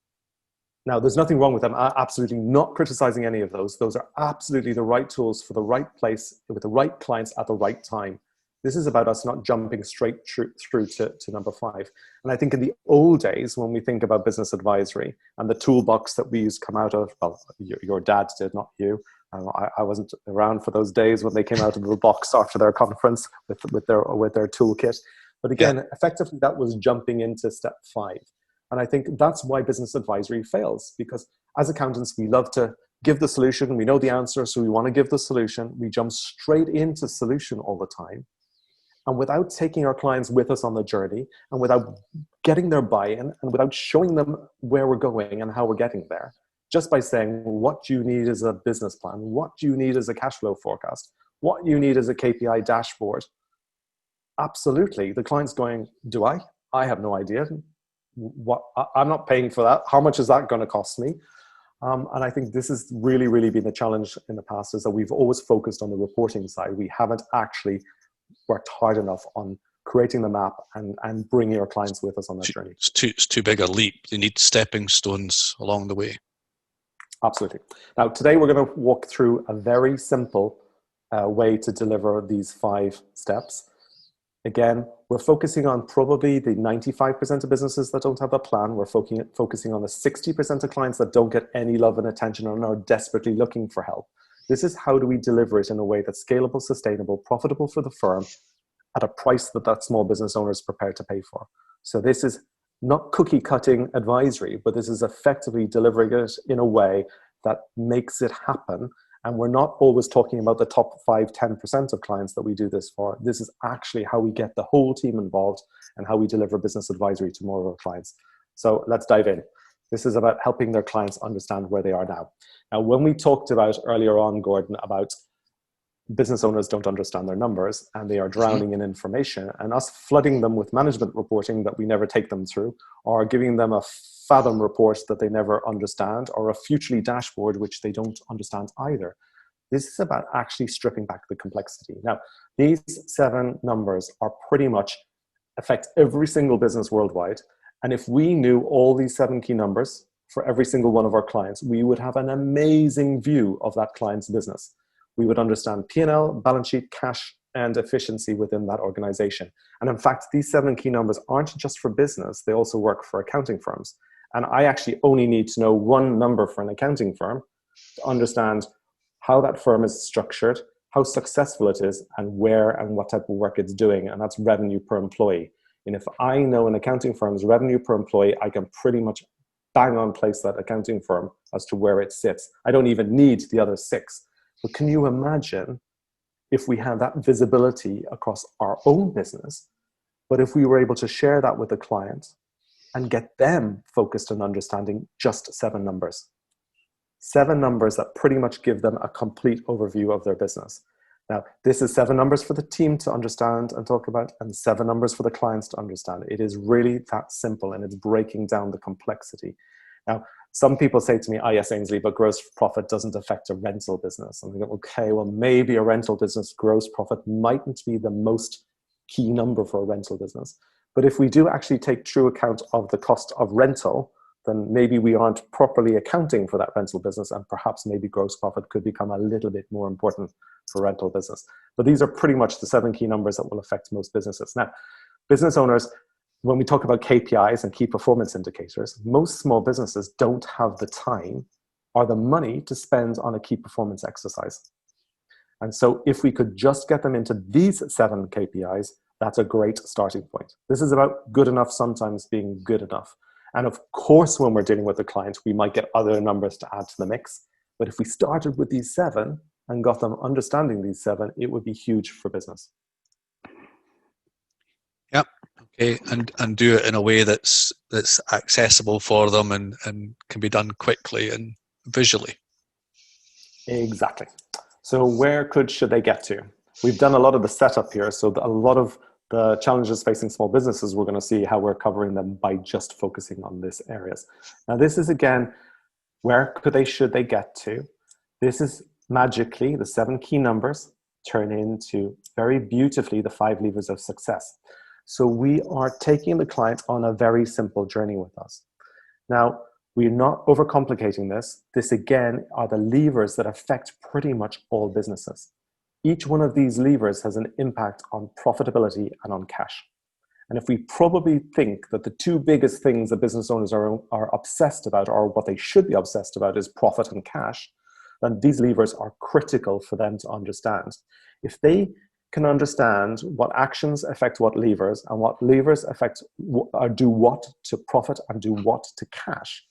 Now, there's nothing wrong with them. I'm absolutely not criticizing any of those. Those are absolutely the right tools for the right place with the right clients at the right time. This is about us not jumping straight through to number 5. And I think in the old days, when we think about business advisory and the toolbox that we used come out of, well, your dad did, not you. I wasn't around for those days when they came out of the box after their conference with their toolkit. But again, effectively, that was jumping into step 5. And I think that's why business advisory fails, because as accountants, we love to give the solution. We know the answer, so we want to give the solution. We jump straight into solution all the time. And without taking our clients with us on the journey, and without getting their buy-in, and without showing them where we're going and how we're getting there, just by saying, what you need is a business plan, what you need is a cash flow forecast, what you need is a KPI dashboard. Absolutely. The client's going, do I? I have no idea. I'm not paying for that. How much is that going to cost me? And I think this has really, really been the challenge in the past, is that we've always focused on the reporting side. We haven't actually worked hard enough on creating the map and bringing our clients with us on that journey. It's too big a leap. You need stepping stones along the way. Absolutely. Now, today we're going to walk through a very simple way to deliver these 5 steps. Again, we're focusing on probably the 95% of businesses that don't have a plan. We're focusing on the 60% of clients that don't get any love and attention and are desperately looking for help. This is how do we deliver it in a way that's scalable, sustainable, profitable for the firm at a price that small business owner is prepared to pay for. So this is not cookie cutting advisory, but this is effectively delivering it in a way that makes it happen. And we're not always talking about the top 5, 10% of clients that we do this for. This is actually how we get the whole team involved and how we deliver business advisory to more of our clients. So let's dive in. This is about helping their clients understand where they are now. Now, when we talked about earlier on, Gordon, about business owners don't understand their numbers and they are drowning in information, and us flooding them with management reporting that we never take them through, or giving them a Fathom report that they never understand, or a Futurely dashboard which they don't understand either. This is about actually stripping back the complexity. Now, these 7 numbers are pretty much affect every single business worldwide. And if we knew all these 7 key numbers for every single one of our clients, we would have an amazing view of that client's business. We would understand P&L, balance sheet, cash, and efficiency within that organization. And in fact, these 7 key numbers aren't just for business, they also work for accounting firms. And I actually only need to know 1 number for an accounting firm to understand how that firm is structured, how successful it is, and where and what type of work it's doing. And that's revenue per employee. And if I know an accounting firm's revenue per employee, I can pretty much bang on place that accounting firm as to where it sits. I don't even need the other 6. But can you imagine if we had that visibility across our own business, but if we were able to share that with the client and get them focused on understanding just 7 numbers. 7 numbers that pretty much give them a complete overview of their business. Now, this is 7 numbers for the team to understand and talk about, and 7 numbers for the clients to understand. It is really that simple, and it's breaking down the complexity. Now, some people say to me, yes, Ainsley, but gross profit doesn't affect a rental business. And I go, okay, well, maybe a rental business gross profit mightn't be the most key number for a rental business. But if we do actually take true account of the cost of rental, then maybe we aren't properly accounting for that rental business, and perhaps maybe gross profit could become a little bit more important for rental business. But these are pretty much the 7 key numbers that will affect most businesses. Now, business owners, when we talk about KPIs and key performance indicators, most small businesses don't have the time or the money to spend on a key performance exercise. And so if we could just get them into these 7 KPIs, that's a great starting point. This is about good enough sometimes being good enough. And of course, when we're dealing with the client, we might get other numbers to add to the mix. But if we started with these 7 and got them understanding these 7, it would be huge for business. Yep. Okay. And do it in a way that's accessible for them and can be done quickly and visually. Exactly. So where should they get to? We've done a lot of the setup here. So a lot of the challenges facing small businesses, we're going to see how we're covering them by just focusing on these areas. Now, this is, again, where should they get to? This is magically the 7 key numbers turn into very beautifully the 5 levers of success. So we are taking the client on a very simple journey with us. Now, we're not overcomplicating this. This, again, are the levers that affect pretty much all businesses. Each one of these levers has an impact on profitability and on cash. And if we probably think that the 2 biggest things that business owners are obsessed about, or what they should be obsessed about, is profit and cash, then these levers are critical for them to understand. If they can understand what actions affect what levers, and what levers affect or do what to profit and do what to cash,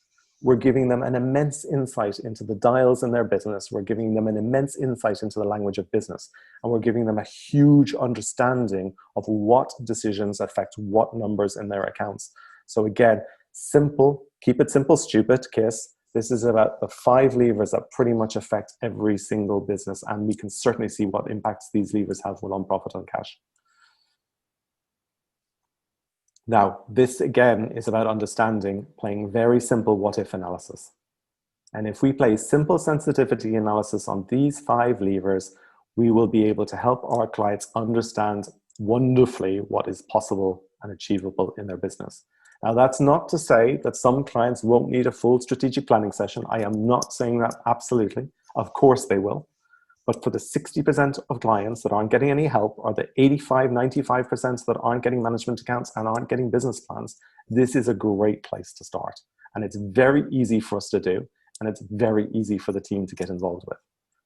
we're giving them an immense insight into the dials in their business. We're giving them an immense insight into the language of business. And we're giving them a huge understanding of what decisions affect what numbers in their accounts. So again, simple, keep it simple, stupid, KISS. This is about the 5 levers that pretty much affect every single business. And we can certainly see what impacts these levers have on profit and cash. Now, this again is about understanding, playing very simple what-if analysis. And if we play simple sensitivity analysis on these 5 levers, we will be able to help our clients understand wonderfully what is possible and achievable in their business. Now, that's not to say that some clients won't need a full strategic planning session. I am not saying that, absolutely. Of course they will. But for the 60% of clients that aren't getting any help, or the 85, 95% that aren't getting management accounts and aren't getting business plans, this is a great place to start. And it's very easy for us to do, and it's very easy for the team to get involved with.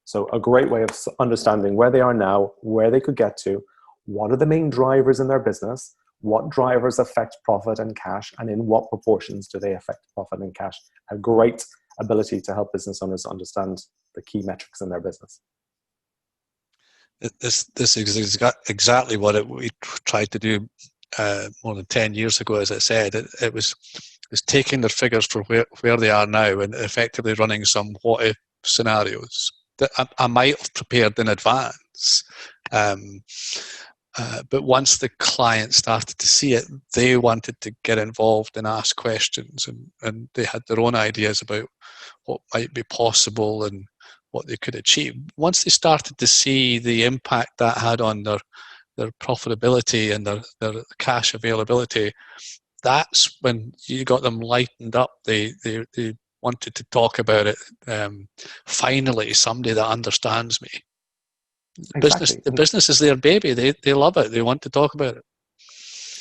So a great way of understanding where they are now, where they could get to, what are the main drivers in their business, what drivers affect profit and cash, and in what proportions do they affect profit and cash. A great ability to help business owners understand the key metrics in their business. This is exactly what we tried to do more than 10 years ago. As I said, it was taking their figures for where they are now and effectively running some what-if scenarios that I might have prepared in advance. But once the client started to see it, they wanted to get involved and ask questions, and they had their own ideas about what might be possible and what they could achieve. Once they started to see the impact that had on their profitability and their cash availability, that's when you got them lightened up. They wanted to talk about it. Finally, somebody that understands me. Exactly. The business is their baby. They love it. They want to talk about it.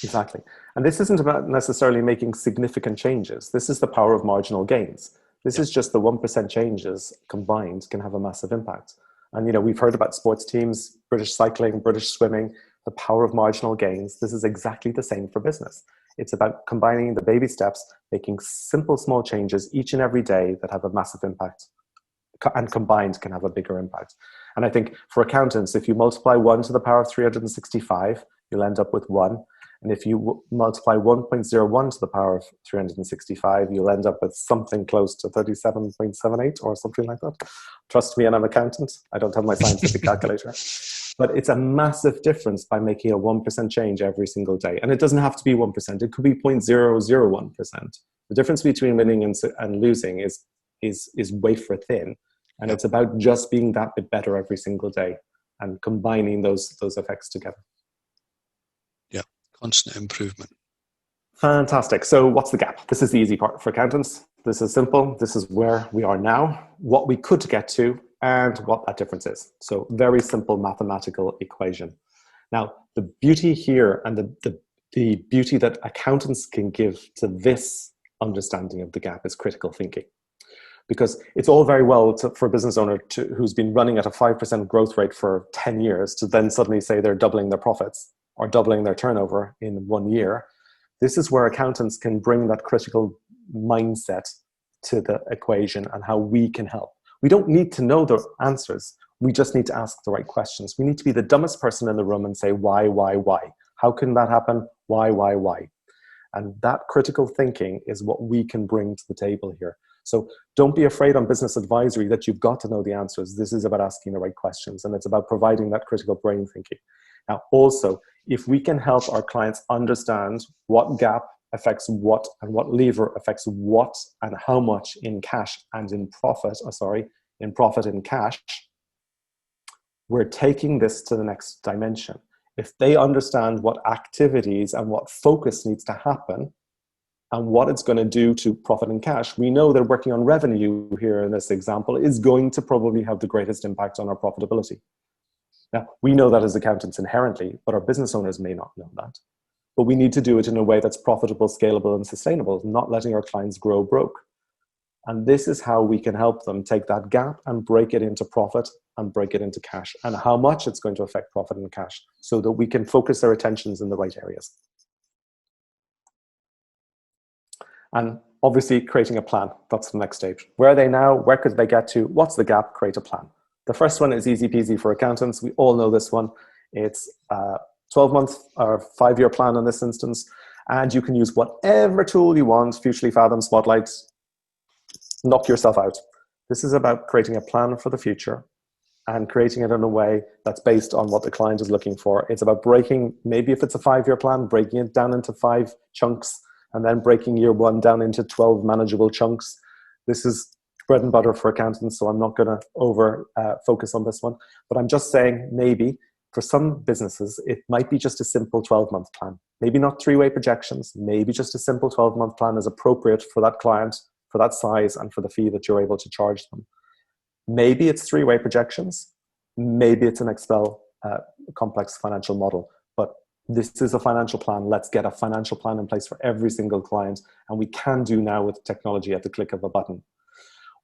Exactly. And this isn't about necessarily making significant changes. This is the power of marginal gains. This is just the 1% changes combined can have a massive impact. And, we've heard about sports teams, British cycling, British swimming, the power of marginal gains. This is exactly the same for business. It's about combining the baby steps, making simple, small changes each and every day that have a massive impact, and combined can have a bigger impact. And I think for accountants, if you multiply 1 to the power of 365, you'll end up with 1. And if you multiply 1.01 to the power of 365, you'll end up with something close to 37.78 or something like that. Trust me, and I'm an accountant. I don't have my scientific calculator. But it's a massive difference by making a 1% change every single day. And it doesn't have to be 1%. It could be 0.001%. The difference between winning and losing is wafer thin. And it's about just being that bit better every single day and combining those effects together. Constant improvement. Fantastic. So what's the gap? This is the easy part for accountants. This is simple. This is where we are now, what we could get to, and what that difference is. So very simple mathematical equation. Now, the beauty here and the the beauty that accountants can give to this understanding of the gap is critical thinking. Because it's all very well for a business owner who's been running at a 5% growth rate for 10 years to then suddenly say they're doubling their profits or doubling their turnover in 1 year. This is where accountants can bring that critical mindset to the equation and how we can help. We don't need to know the answers. We just need to ask the right questions. We need to be the dumbest person in the room and say, why? How can that happen? Why? And that critical thinking is what we can bring to the table here. So don't be afraid on business advisory that you've got to know the answers. This is about asking the right questions, and it's about providing that critical brain thinking. Now, also, if we can help our clients understand what gap affects what and what lever affects what and how much in cash and in profit, in profit and cash, we're taking this to the next dimension. If they understand what activities and what focus needs to happen and what it's going to do to profit and cash, we know that working on revenue here in this example is going to probably have the greatest impact on our profitability. Now, we know that as accountants inherently, but our business owners may not know that. But we need to do it in a way that's profitable, scalable, and sustainable, not letting our clients grow broke. And this is how we can help them take that gap and break it into profit and break it into cash, and how much it's going to affect profit and cash, so that we can focus their attentions in the right areas. And obviously creating a plan, that's the next stage. Where are they now? Where could they get to? What's the gap? Create a plan. The first one is easy peasy for accountants. We all know this one. It's a 12-month or 5-year plan in this instance. And you can use whatever tool you want, Futurely, Fathom, Spotlight, knock yourself out. This is about creating a plan for the future and creating it in a way that's based on what the client is looking for. It's about breaking, maybe if it's a 5-year plan, breaking it down into 5 chunks, and then breaking year 1 down into 12 manageable chunks. This is bread and butter for accountants, so I'm not going to over focus on this one. But I'm just saying, maybe for some businesses, it might be just a simple 12-month plan. Maybe not 3-way projections. Maybe just a simple 12-month plan is appropriate for that client, for that size, and for the fee that you're able to charge them. Maybe it's 3-way projections. Maybe it's an Excel complex financial model. But this is a financial plan. Let's get a financial plan in place for every single client. And we can do now with technology at the click of a button.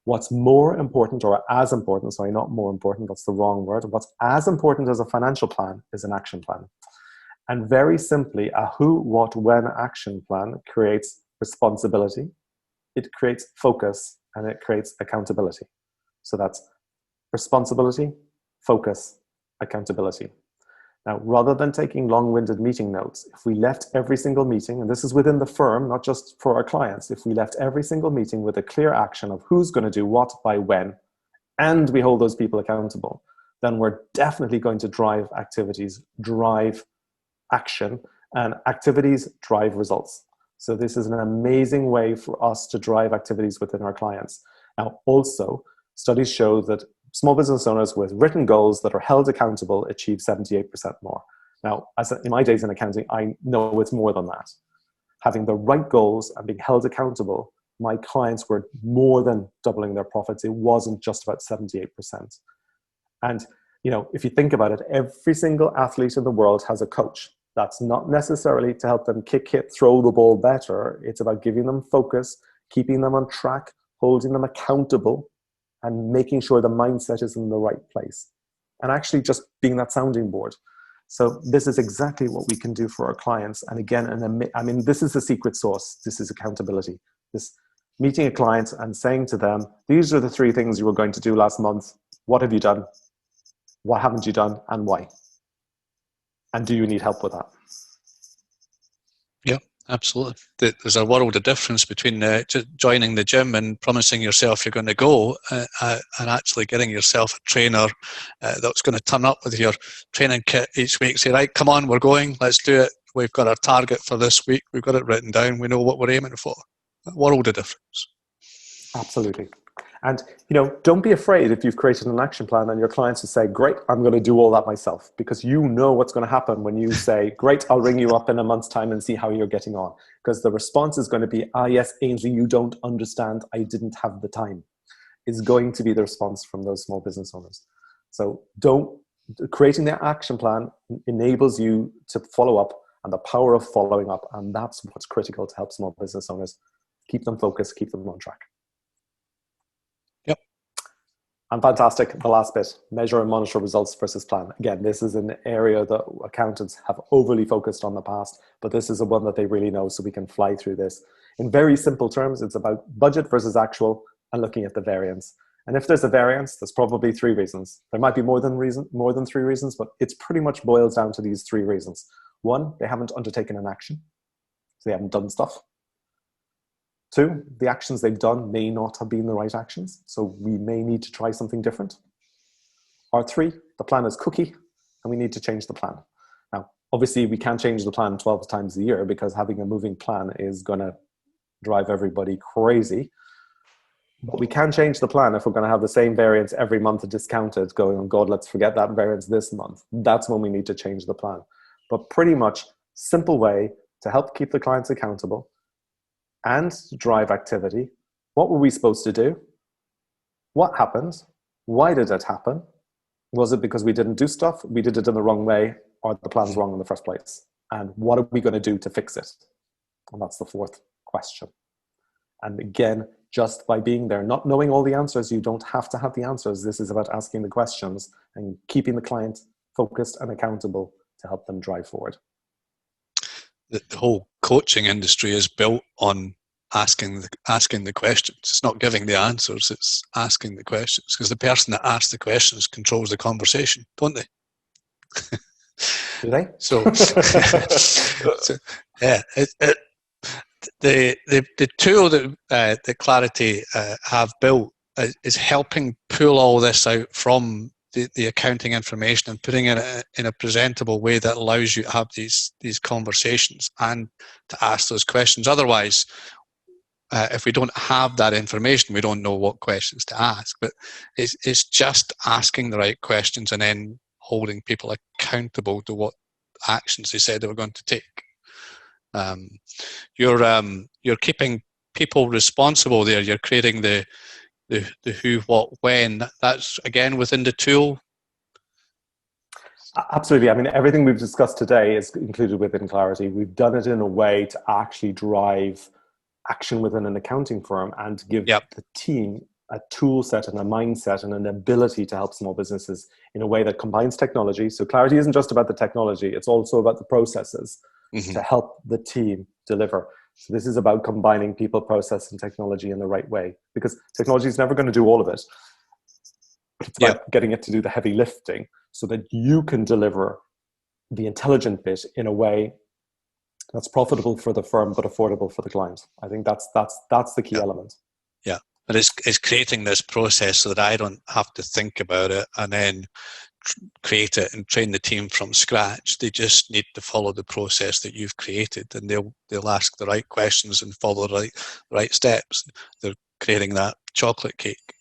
What's more important, or as important, sorry, not more important, that's the wrong word. What's as important as a financial plan is an action plan. And very simply, a who, what, when action plan creates responsibility, it creates focus, and it creates accountability. So that's responsibility, focus, accountability. Now, rather than taking long-winded meeting notes, if we left every single meeting, and this is within the firm, not just for our clients, if we left every single meeting with a clear action of who's going to do what by when, and we hold those people accountable, then we're definitely going to drive activities, drive action, and activities drive results. So this is an amazing way for us to drive activities within our clients. Now, also, studies show that small business owners with written goals that are held accountable achieve 78% more. Now, in my days in accounting, I know it's more than that. Having the right goals and being held accountable, my clients were more than doubling their profits. It wasn't just about 78%. And, if you think about it, every single athlete in the world has a coach. That's not necessarily to help them kick, hit, throw the ball better. It's about giving them focus, keeping them on track, holding them accountable, and making sure the mindset is in the right place. And actually just being that sounding board. So this is exactly what we can do for our clients. And again, this is the secret sauce. This is accountability. This meeting a client and saying to them, these are the 3 things you were going to do last month. What have you done? What haven't you done? And why? And do you need help with that? Yeah, absolutely. There's a world of difference between joining the gym and promising yourself you're going to go and actually getting yourself a trainer that's going to turn up with your training kit each week, say, right, come on, we're going, let's do it. We've got our target for this week. We've got it written down. We know what we're aiming for. A world of difference. Absolutely. And, don't be afraid if you've created an action plan and your clients will say, great, I'm going to do all that myself, because you know what's going to happen when you say, great, I'll ring you up in a month's time and see how you're getting on. Because the response is going to be, yes, Ainsley, you don't understand. I didn't have the time. Is going to be the response from those small business owners. So creating the action plan enables you to follow up and the power of following up. And that's what's critical to help small business owners keep them focused, keep them on track. Yep. And fantastic, the last bit, measure and monitor results versus plan. Again, this is an area that accountants have overly focused on in the past, but this is the one that they really know, so we can fly through this. In very simple terms, it's about budget versus actual and looking at the variance. And if there's a variance, there's probably 3 reasons. There might be more than 3 reasons, but it's pretty much boils down to these 3 reasons. 1, they haven't undertaken an action, so they haven't done stuff. 2, the actions they've done may not have been the right actions, so we may need to try something different. Or 3, the plan is cookie, and we need to change the plan. Now, obviously, we can't change the plan 12 times a year, because having a moving plan is going to drive everybody crazy. But we can change the plan if we're going to have the same variance every month discounted, going, oh God, let's forget that variance this month. That's when we need to change the plan. But pretty much simple way to help keep the clients accountable and drive activity. What were we supposed to do? What happened? Why did it happen? Was it because we didn't do stuff, we did it in the wrong way, or the plan's wrong in the first place? And what are we going to do to fix it? And that's the 4th question. And again, just by being there, not knowing all the answers, you don't have to have the answers. This is about asking the questions and keeping the client focused and accountable to help them drive forward. The whole coaching industry is built on asking the questions. It's not giving the answers, it's asking the questions, because the person that asks the questions controls the conversation, don't they? Do they? So yeah, the tool that Clarity have built is helping pull all this out from the accounting information and putting it in a presentable way that allows you to have these conversations and to ask those questions. Otherwise, if we don't have that information, we don't know what questions to ask. But it's just asking the right questions and then holding people accountable to what actions they said they were going to take. You're keeping people responsible there. You're creating the who, what, when. That's again within the tool. Absolutely. I mean, everything we've discussed today is included within Clarity. We've done it in a way to actually drive action within an accounting firm and to give the team a tool set and a mindset and an ability to help small businesses in a way that combines technology. So Clarity isn't just about the technology, it's also about the processes to help the team deliver. So this is about combining people, process, and technology in the right way, because technology is never going to do all of it. It's about getting it to do the heavy lifting so that you can deliver the intelligent bit in a way that's profitable for the firm but affordable for the client. I think that's the key element. Yeah, but it's creating this process so that I don't have to think about it and then create it and train the team from scratch. They just need to follow the process that you've created, and they'll ask the right questions and follow the right steps. They're creating that chocolate cake.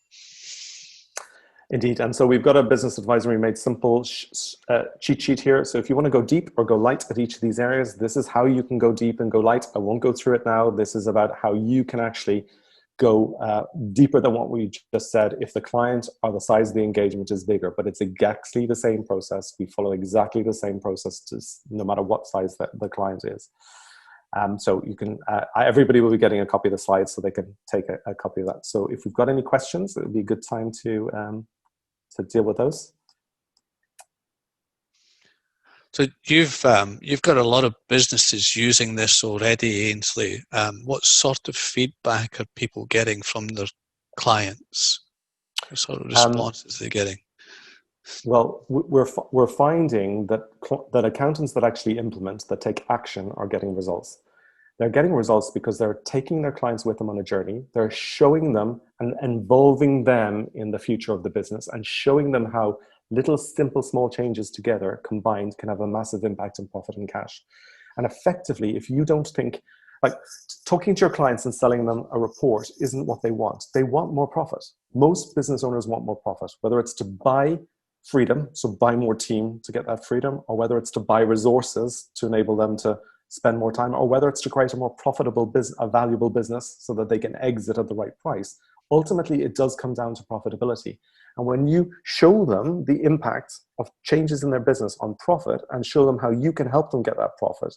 Indeed. And so we've got a business advisory made simple cheat sheet here. So if you want to go deep or go light at each of these areas, this is how you can go deep and go light. I won't go through it now. This is about how you can actually go deeper than what we just said if the client or the size of the engagement is bigger, but it's exactly the same process. We follow exactly the same process no matter what size the client is. So you can, everybody will be getting a copy of the slides so they can take a copy of that. So if we've got any questions, it would be a good time to deal with those. So you've got a lot of businesses using this already, Ainsley. What sort of feedback are people getting from their clients? What sort of responses are they getting? Well, we're finding that accountants that actually implement, that take action, are getting results. They're getting results because they're taking their clients with them on a journey. They're showing them and involving them in the future of the business and showing them how little simple small changes together combined can have a massive impact on profit and cash. And effectively, if you don't think, like talking to your clients and selling them a report isn't what they want. They want more profit. Most business owners want more profit, whether it's to buy freedom, so buy more team to get that freedom, or whether it's to buy resources to enable them to spend more time, or whether it's to create a more profitable business, a valuable business so that they can exit at the right price. Ultimately, it does come down to profitability. And when you show them the impact of changes in their business on profit and show them how you can help them get that profit,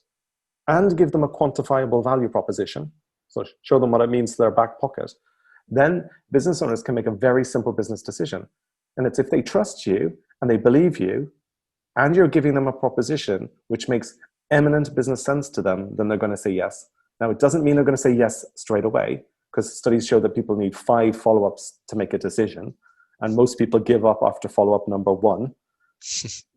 and give them a quantifiable value proposition, so show them what it means to their back pocket, then business owners can make a very simple business decision. And it's if they trust you and they believe you and you're giving them a proposition which makes eminent business sense to them, then they're going to say yes. Now, it doesn't mean they're going to say yes straight away, because studies show that people need 5 follow-ups to make a decision. And most people give up after follow-up number 1.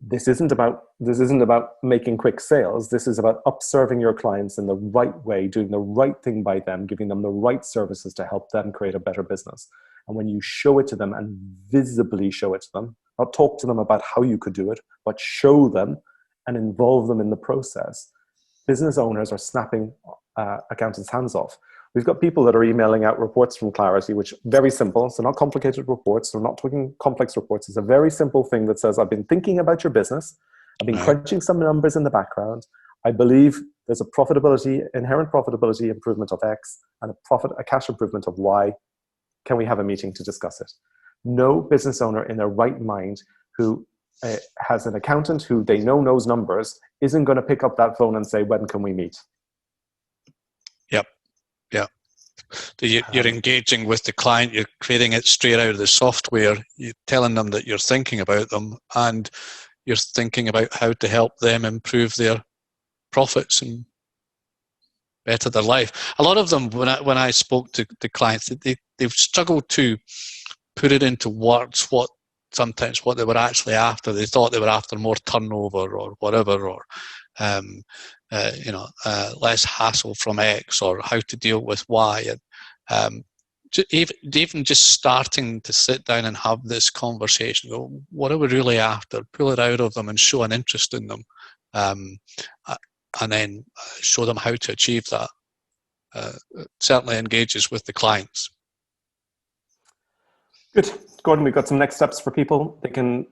This isn't about making quick sales. This is about upserving your clients in the right way, doing the right thing by them, giving them the right services to help them create a better business. And when you show it to them and visibly show it to them, not talk to them about how you could do it, but show them and involve them in the process, business owners are snapping accountants' hands off. We've got people that are emailing out reports from Clarity, which are very simple. So not complicated reports. We're not talking complex reports. It's a very simple thing that says, I've been thinking about your business. I've been crunching some numbers in the background. I believe there's a inherent profitability improvement of X and a cash improvement of Y. Can we have a meeting to discuss it? No business owner in their right mind who has an accountant who they know knows numbers isn't going to pick up that phone and say, when can we meet? Yep. You're engaging with the client, you're creating it straight out of the software, you're telling them that you're thinking about them, and you're thinking about how to help them improve their profits and better their life. A lot of them, when I spoke to the clients, they've struggled to put it into words what they were actually after. They thought they were after more turnover or whatever, or less hassle from X, or how to deal with Y. And even just starting to sit down and have this conversation, go, what are we really after? Pull it out of them and show an interest in them, and then show them how to achieve that. It certainly engages with the clients. Good. Gordon, we've got some next steps for people. They can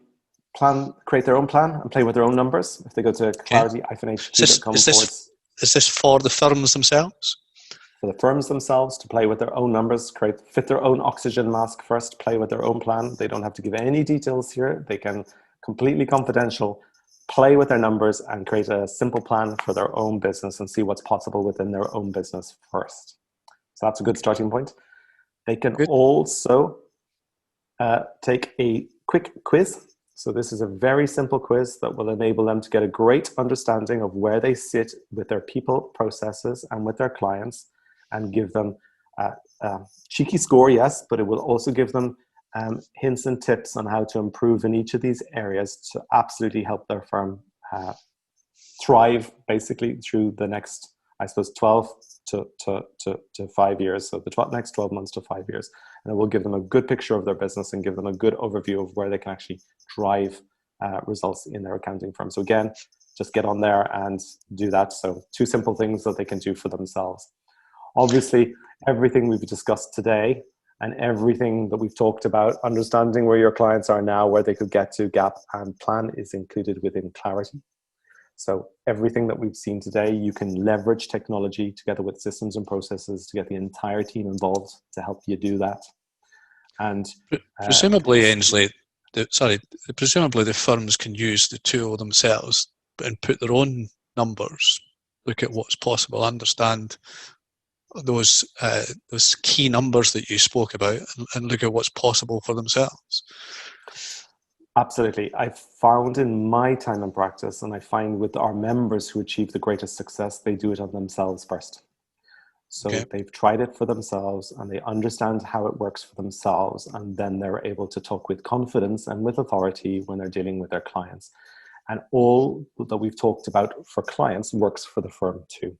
create their own plan and play with their own numbers. If they go to clarity-hq.com. Is this for the firms themselves? For the firms themselves to play with their own numbers, fit their own oxygen mask first, play with their own plan. They don't have to give any details here. They can, completely confidential, play with their numbers and create a simple plan for their own business and see what's possible within their own business first. So that's a good starting point. They can also take a quick quiz. So this is a very simple quiz that will enable them to get a great understanding of where they sit with their people, processes, and with their clients, and give them a cheeky score, yes, but it will also give them hints and tips on how to improve in each of these areas to absolutely help their firm thrive, basically, through the next, 12 to 5 years. So the next 12 months to 5 years. And it will give them a good picture of their business and give them a good overview of where they can actually drive results in their accounting firm. So again, just get on there and do that. So 2 simple things that they can do for themselves. Obviously, everything we've discussed today and everything that we've talked about, understanding where your clients are now, where they could get to, gap and plan, is included within Clarity. So everything that we've seen today, you can leverage technology together with systems and processes to get the entire team involved to help you do that. And presumably, Ainsley, presumably the firms can use the tool themselves and put their own numbers, look at what's possible, understand those key numbers that you spoke about, and look at what's possible for themselves. Absolutely. I've found in my time in practice, and I find with our members who achieve the greatest success, they do it on themselves first. So they've tried it for themselves and they understand how it works for themselves, and then they're able to talk with confidence and with authority when they're dealing with their clients. And all that we've talked about for clients works for the firm too.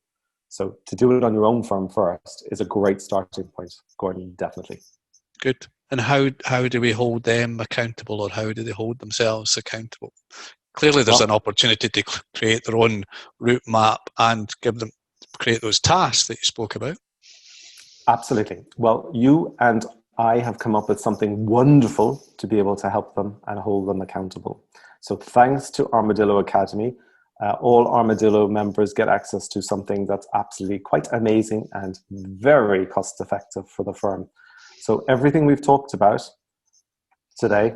So to do it on your own firm first is a great starting point, Gordon, definitely. Good. And how do we hold them accountable, or how do they hold themselves accountable? Clearly there's an opportunity to create their own route map and create those tasks that you spoke about. Absolutely. Well, you and I have come up with something wonderful to be able to help them and hold them accountable. So thanks to Armadillo Academy, all Armadillo members get access to something that's absolutely quite amazing and very cost effective for the firm. So everything we've talked about today,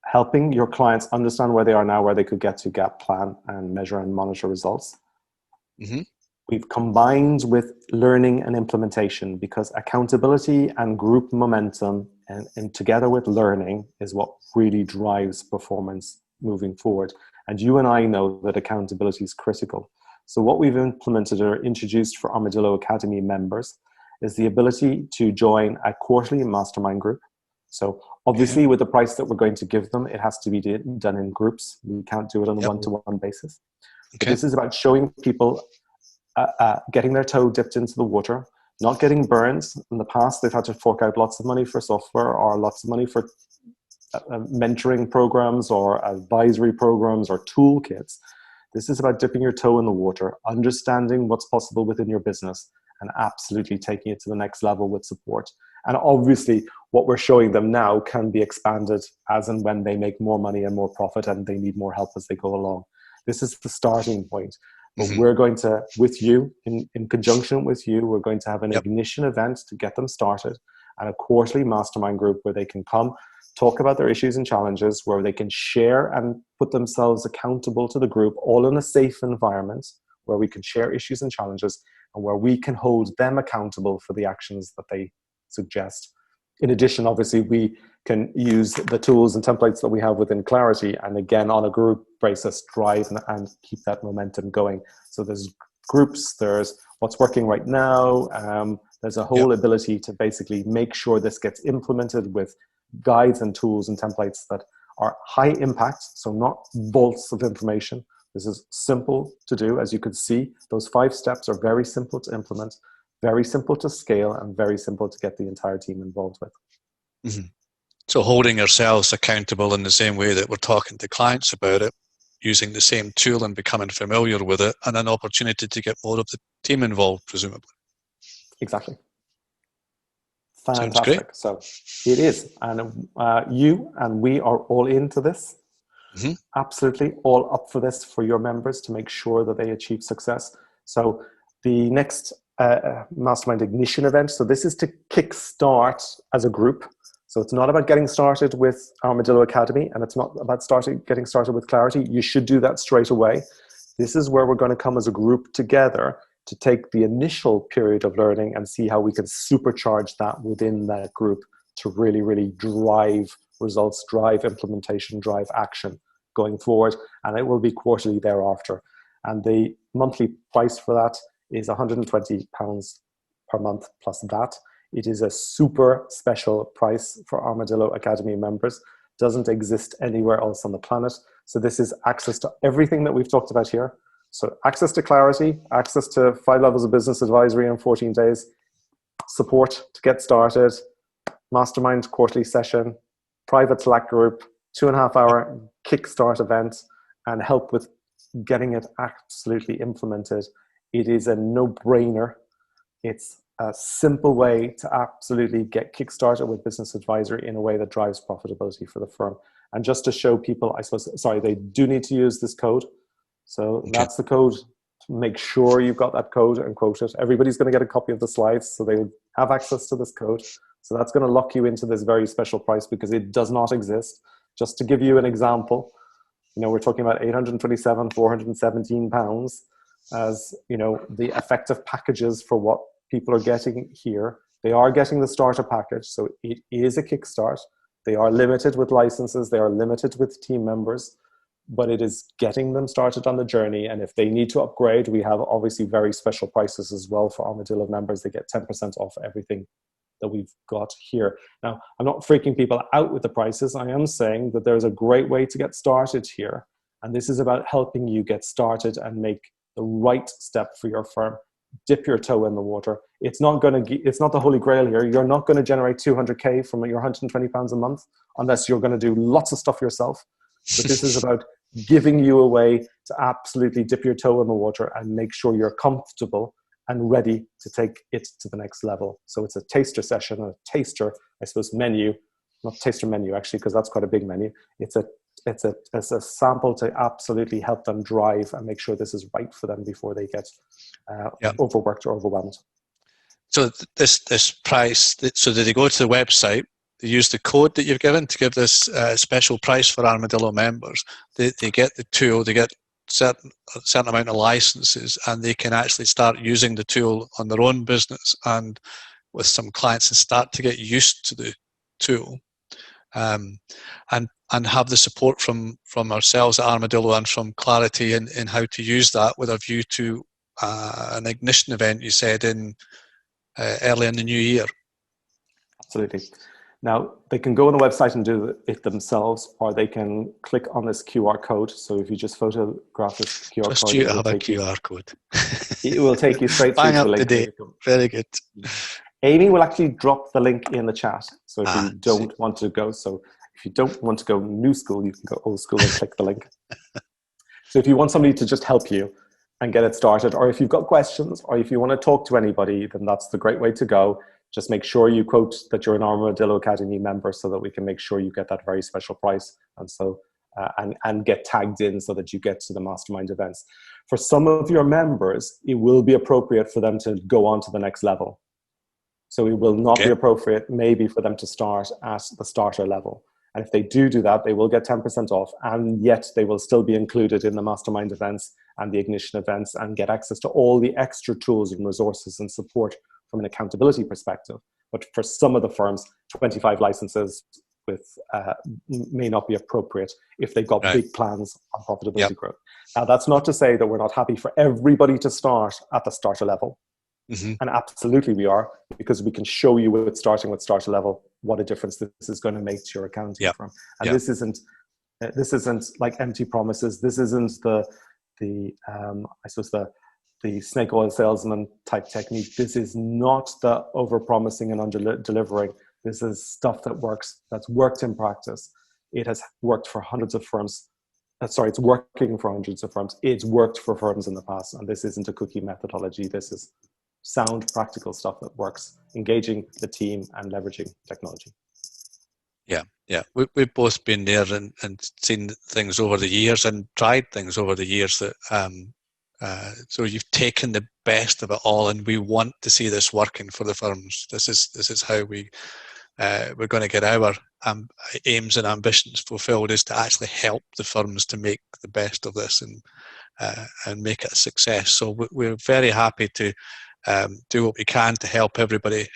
helping your clients understand where they are now, where they could get to, gap, plan, and measure and monitor results, Mm-hmm. We've combined with learning and implementation, because accountability and group momentum and together with learning is what really drives performance moving forward. And you and I know that accountability is critical. So what we've implemented or introduced for Armadillo Academy members is the ability to join a quarterly mastermind group. So obviously with the price that we're going to give them, it has to be done in groups. We can't do it on a one-to-one basis. But this is about showing people getting their toe dipped into the water, not getting burned. In the past, they've had to fork out lots of money for software or lots of money for mentoring programs or advisory programs or toolkits. This is about dipping your toe in the water, understanding what's possible within your business, and absolutely taking it to the next level with support. And obviously, what we're showing them now can be expanded as and when they make more money and more profit and they need more help as they go along. This is the starting point. But we're going to, with you, in conjunction with you, we're going to have an ignition event to get them started, and a quarterly mastermind group where they can come, talk about their issues and challenges, where they can share and put themselves accountable to the group, all in a safe environment, where we can share issues and challenges, and where we can hold them accountable for the actions that they suggest. In addition, obviously, we can use the tools and templates that we have within Clarity, and again, on a group basis, drive and keep that momentum going. So there's groups, there's what's working right now, there's a whole ability to basically make sure this gets implemented with guides and tools and templates that are high impact, so not bolts of information. This is simple to do. As you can see, those 5 steps are very simple to implement, very simple to scale, and very simple to get the entire team involved with. Mm-hmm. So holding ourselves accountable in the same way that we're talking to clients about it, using the same tool and becoming familiar with it, and an opportunity to get more of the team involved, presumably. Exactly. Sounds Fantastic. great. So it is. And you and we are all into this. Mm-hmm. Absolutely all up for this for your members to make sure that they achieve success. So the next Mastermind Ignition event, so this is to kickstart as a group. So it's not about getting started with Armadillo Academy, and it's not about getting started with Clarity. You should do that straight away. This is where we're going to come as a group together to take the initial period of learning and see how we can supercharge that within that group to really, really drive results, drive implementation, drive action going forward. And it will be quarterly thereafter. And the monthly price for that is £120 per month plus that. It is a super special price for Armadillo Academy members. Doesn't exist anywhere else on the planet. So this is access to everything that we've talked about here. So access to Clarity, access to 5 levels of business advisory in 14 days, support to get started, mastermind quarterly session, private Slack group, 2.5-hour kickstart event, and help with getting it absolutely implemented. It is a no-brainer. It's a simple way to absolutely get kickstarted with business advisory in a way that drives profitability for the firm. And just to show people, I suppose, sorry, they do need to use this code. So that's the code. Make sure you've got that code and quote it. Everybody's going to get a copy of the slides, so they have access to this code. So that's going to lock you into this very special price because it does not exist. Just to give you an example, you know, we're talking about £827, £417 as, you know, the effective packages for what people are getting here. They are getting the starter package, so it is a kickstart. They are limited with licenses. They are limited with team members, but it is getting them started on the journey. And if they need to upgrade, we have obviously very special prices as well for Armadillo members. They get 10% off everything that we've got here. Now, I'm not freaking people out with the prices. I am saying that there's a great way to get started here. And this is about helping you get started and make the right step for your firm. Dip your toe in the water. It's not the holy grail here. You're not going to generate 200K from your £120 a month unless you're going to do lots of stuff yourself. But this is about giving you a way to absolutely dip your toe in the water and make sure you're comfortable and ready to take it to the next level. So it's a taster session, a taster, I suppose, menu, not taster menu actually, because that's quite a big menu. It's a sample to absolutely help them drive and make sure this is right for them before they get overworked or overwhelmed. So this price, so did they go to the website, they use the code that you've given to give this special price for Armadillo members, they get the tool, they get a certain amount of licenses, and they can actually start using the tool on their own business and with some clients and start to get used to the tool, and have the support from ourselves at Armadillo and from Clarity in how to use that with a view to an ignition event, you said, in early in the new year. Absolutely. Now, they can go on the website and do it themselves, or they can click on this QR code. So if you just photograph this QR Just code, you to have a QR code. It will take you straight through Bang to up the link. to date. Very good. Amy will actually drop the link in the chat. So if you don't see. want to go, new school, you can go old school and click the link. So if you want somebody to just help you and get it started, or if you've got questions, or if you want to talk to anybody, then that's the great way to go. Just make sure you quote that you're an Armadillo Academy member so that we can make sure you get that very special price, and so and get tagged in so that you get to the mastermind events. For some of your members, it will be appropriate for them to go on to the next level. So it will not be appropriate maybe for them to start at the starter level. And if they do that, they will get 10% off, and yet they will still be included in the mastermind events and the ignition events and get access to all the extra tools and resources and support from an accountability perspective. But for some of the firms, 25 licenses may not be appropriate if they've got big plans on profitability growth. Now, that's not to say that we're not happy for everybody to start at the starter level. Mm-hmm. And absolutely we are, because we can show you with starting with starter level what a difference this is going to make to your accounting firm. And this isn't like empty promises. This isn't the snake oil salesman type technique. This is not the over-promising and under-delivering. This is stuff that works, that's worked in practice. It has worked for hundreds of firms. It's working for hundreds of firms. It's worked for firms in the past. And this isn't a cookie methodology. This is sound, practical stuff that works, engaging the team and leveraging technology. Yeah. We've both been there and seen things over the years and tried things over the years that so you've taken the best of it all, and we want to see this working for the firms. This is how we're going to get our aims and ambitions fulfilled, is to actually help the firms to make the best of this and make it a success. So we're very happy to do what we can to help everybody.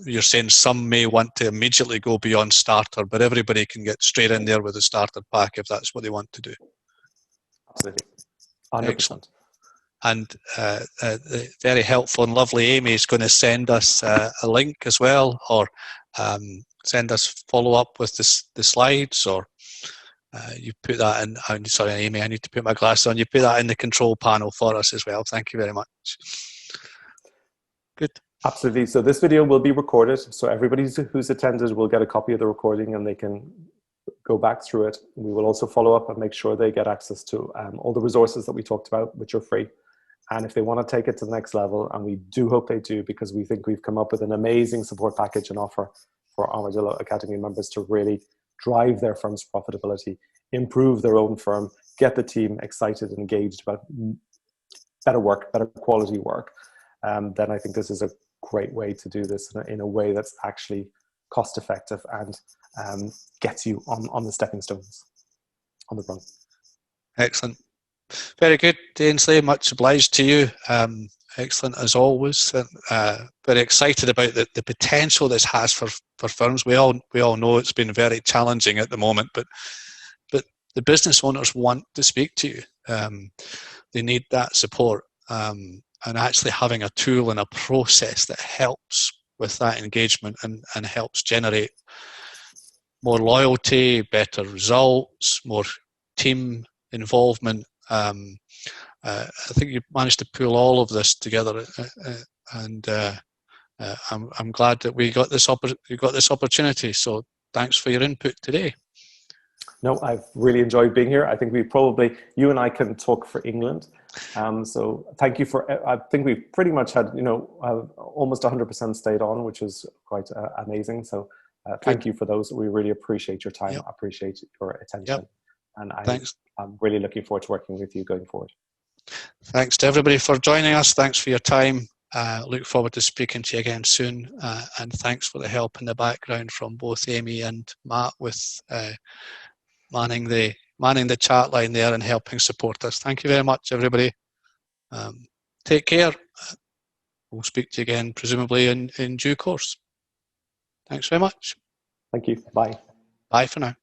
You're saying some may want to immediately go beyond starter, but everybody can get straight in there with a starter pack if that's what they want to do. Absolutely. 100%. Excellent. And very helpful and lovely Amy is going to send us a link as well, or send us follow up with the slides, or you put that in. Sorry, Amy, I need to put my glasses on. You put that in the control panel for us as well. Thank you very much. Good. Absolutely. So this video will be recorded, so everybody who's attended will get a copy of the recording and they can go back through it. We will also follow up and make sure they get access to all the resources that we talked about, which are free. And if they want to take it to the next level, and we do hope they do, because we think we've come up with an amazing support package and offer for Armadillo Academy members to really drive their firm's profitability, improve their own firm, get the team excited and engaged about better work, better quality work, then I think this is a great way to do this in a way that's actually cost effective and gets you on the stepping stones on the run. Excellent. Very good, Ainsley. Much obliged to you. Excellent as always. Very excited about the potential this has for firms. We all know it's been very challenging at the moment, but the business owners want to speak to you. They need that support, and actually having a tool and a process that helps with that engagement and helps generate more loyalty, better results, more team involvement. I think you managed to pull all of this together, and I'm glad that we got this opportunity. So thanks for your input today. No, I've really enjoyed being here. I think you and I can talk for England. So thank you I think we pretty much had, almost 100% stayed on, which was quite amazing. So thank you for those. We really appreciate your time. I appreciate your attention. And I'm really looking forward to working with you going forward. Thanks to everybody for joining us. Thanks for your time. Look forward to speaking to you again soon. And thanks for the help in the background from both Amy and Matt with manning the manning the chat line there and helping support us. Thank you very much, everybody. Take care. We'll speak to you again, presumably in due course. Thanks very much. Thank you. Bye. Bye for now.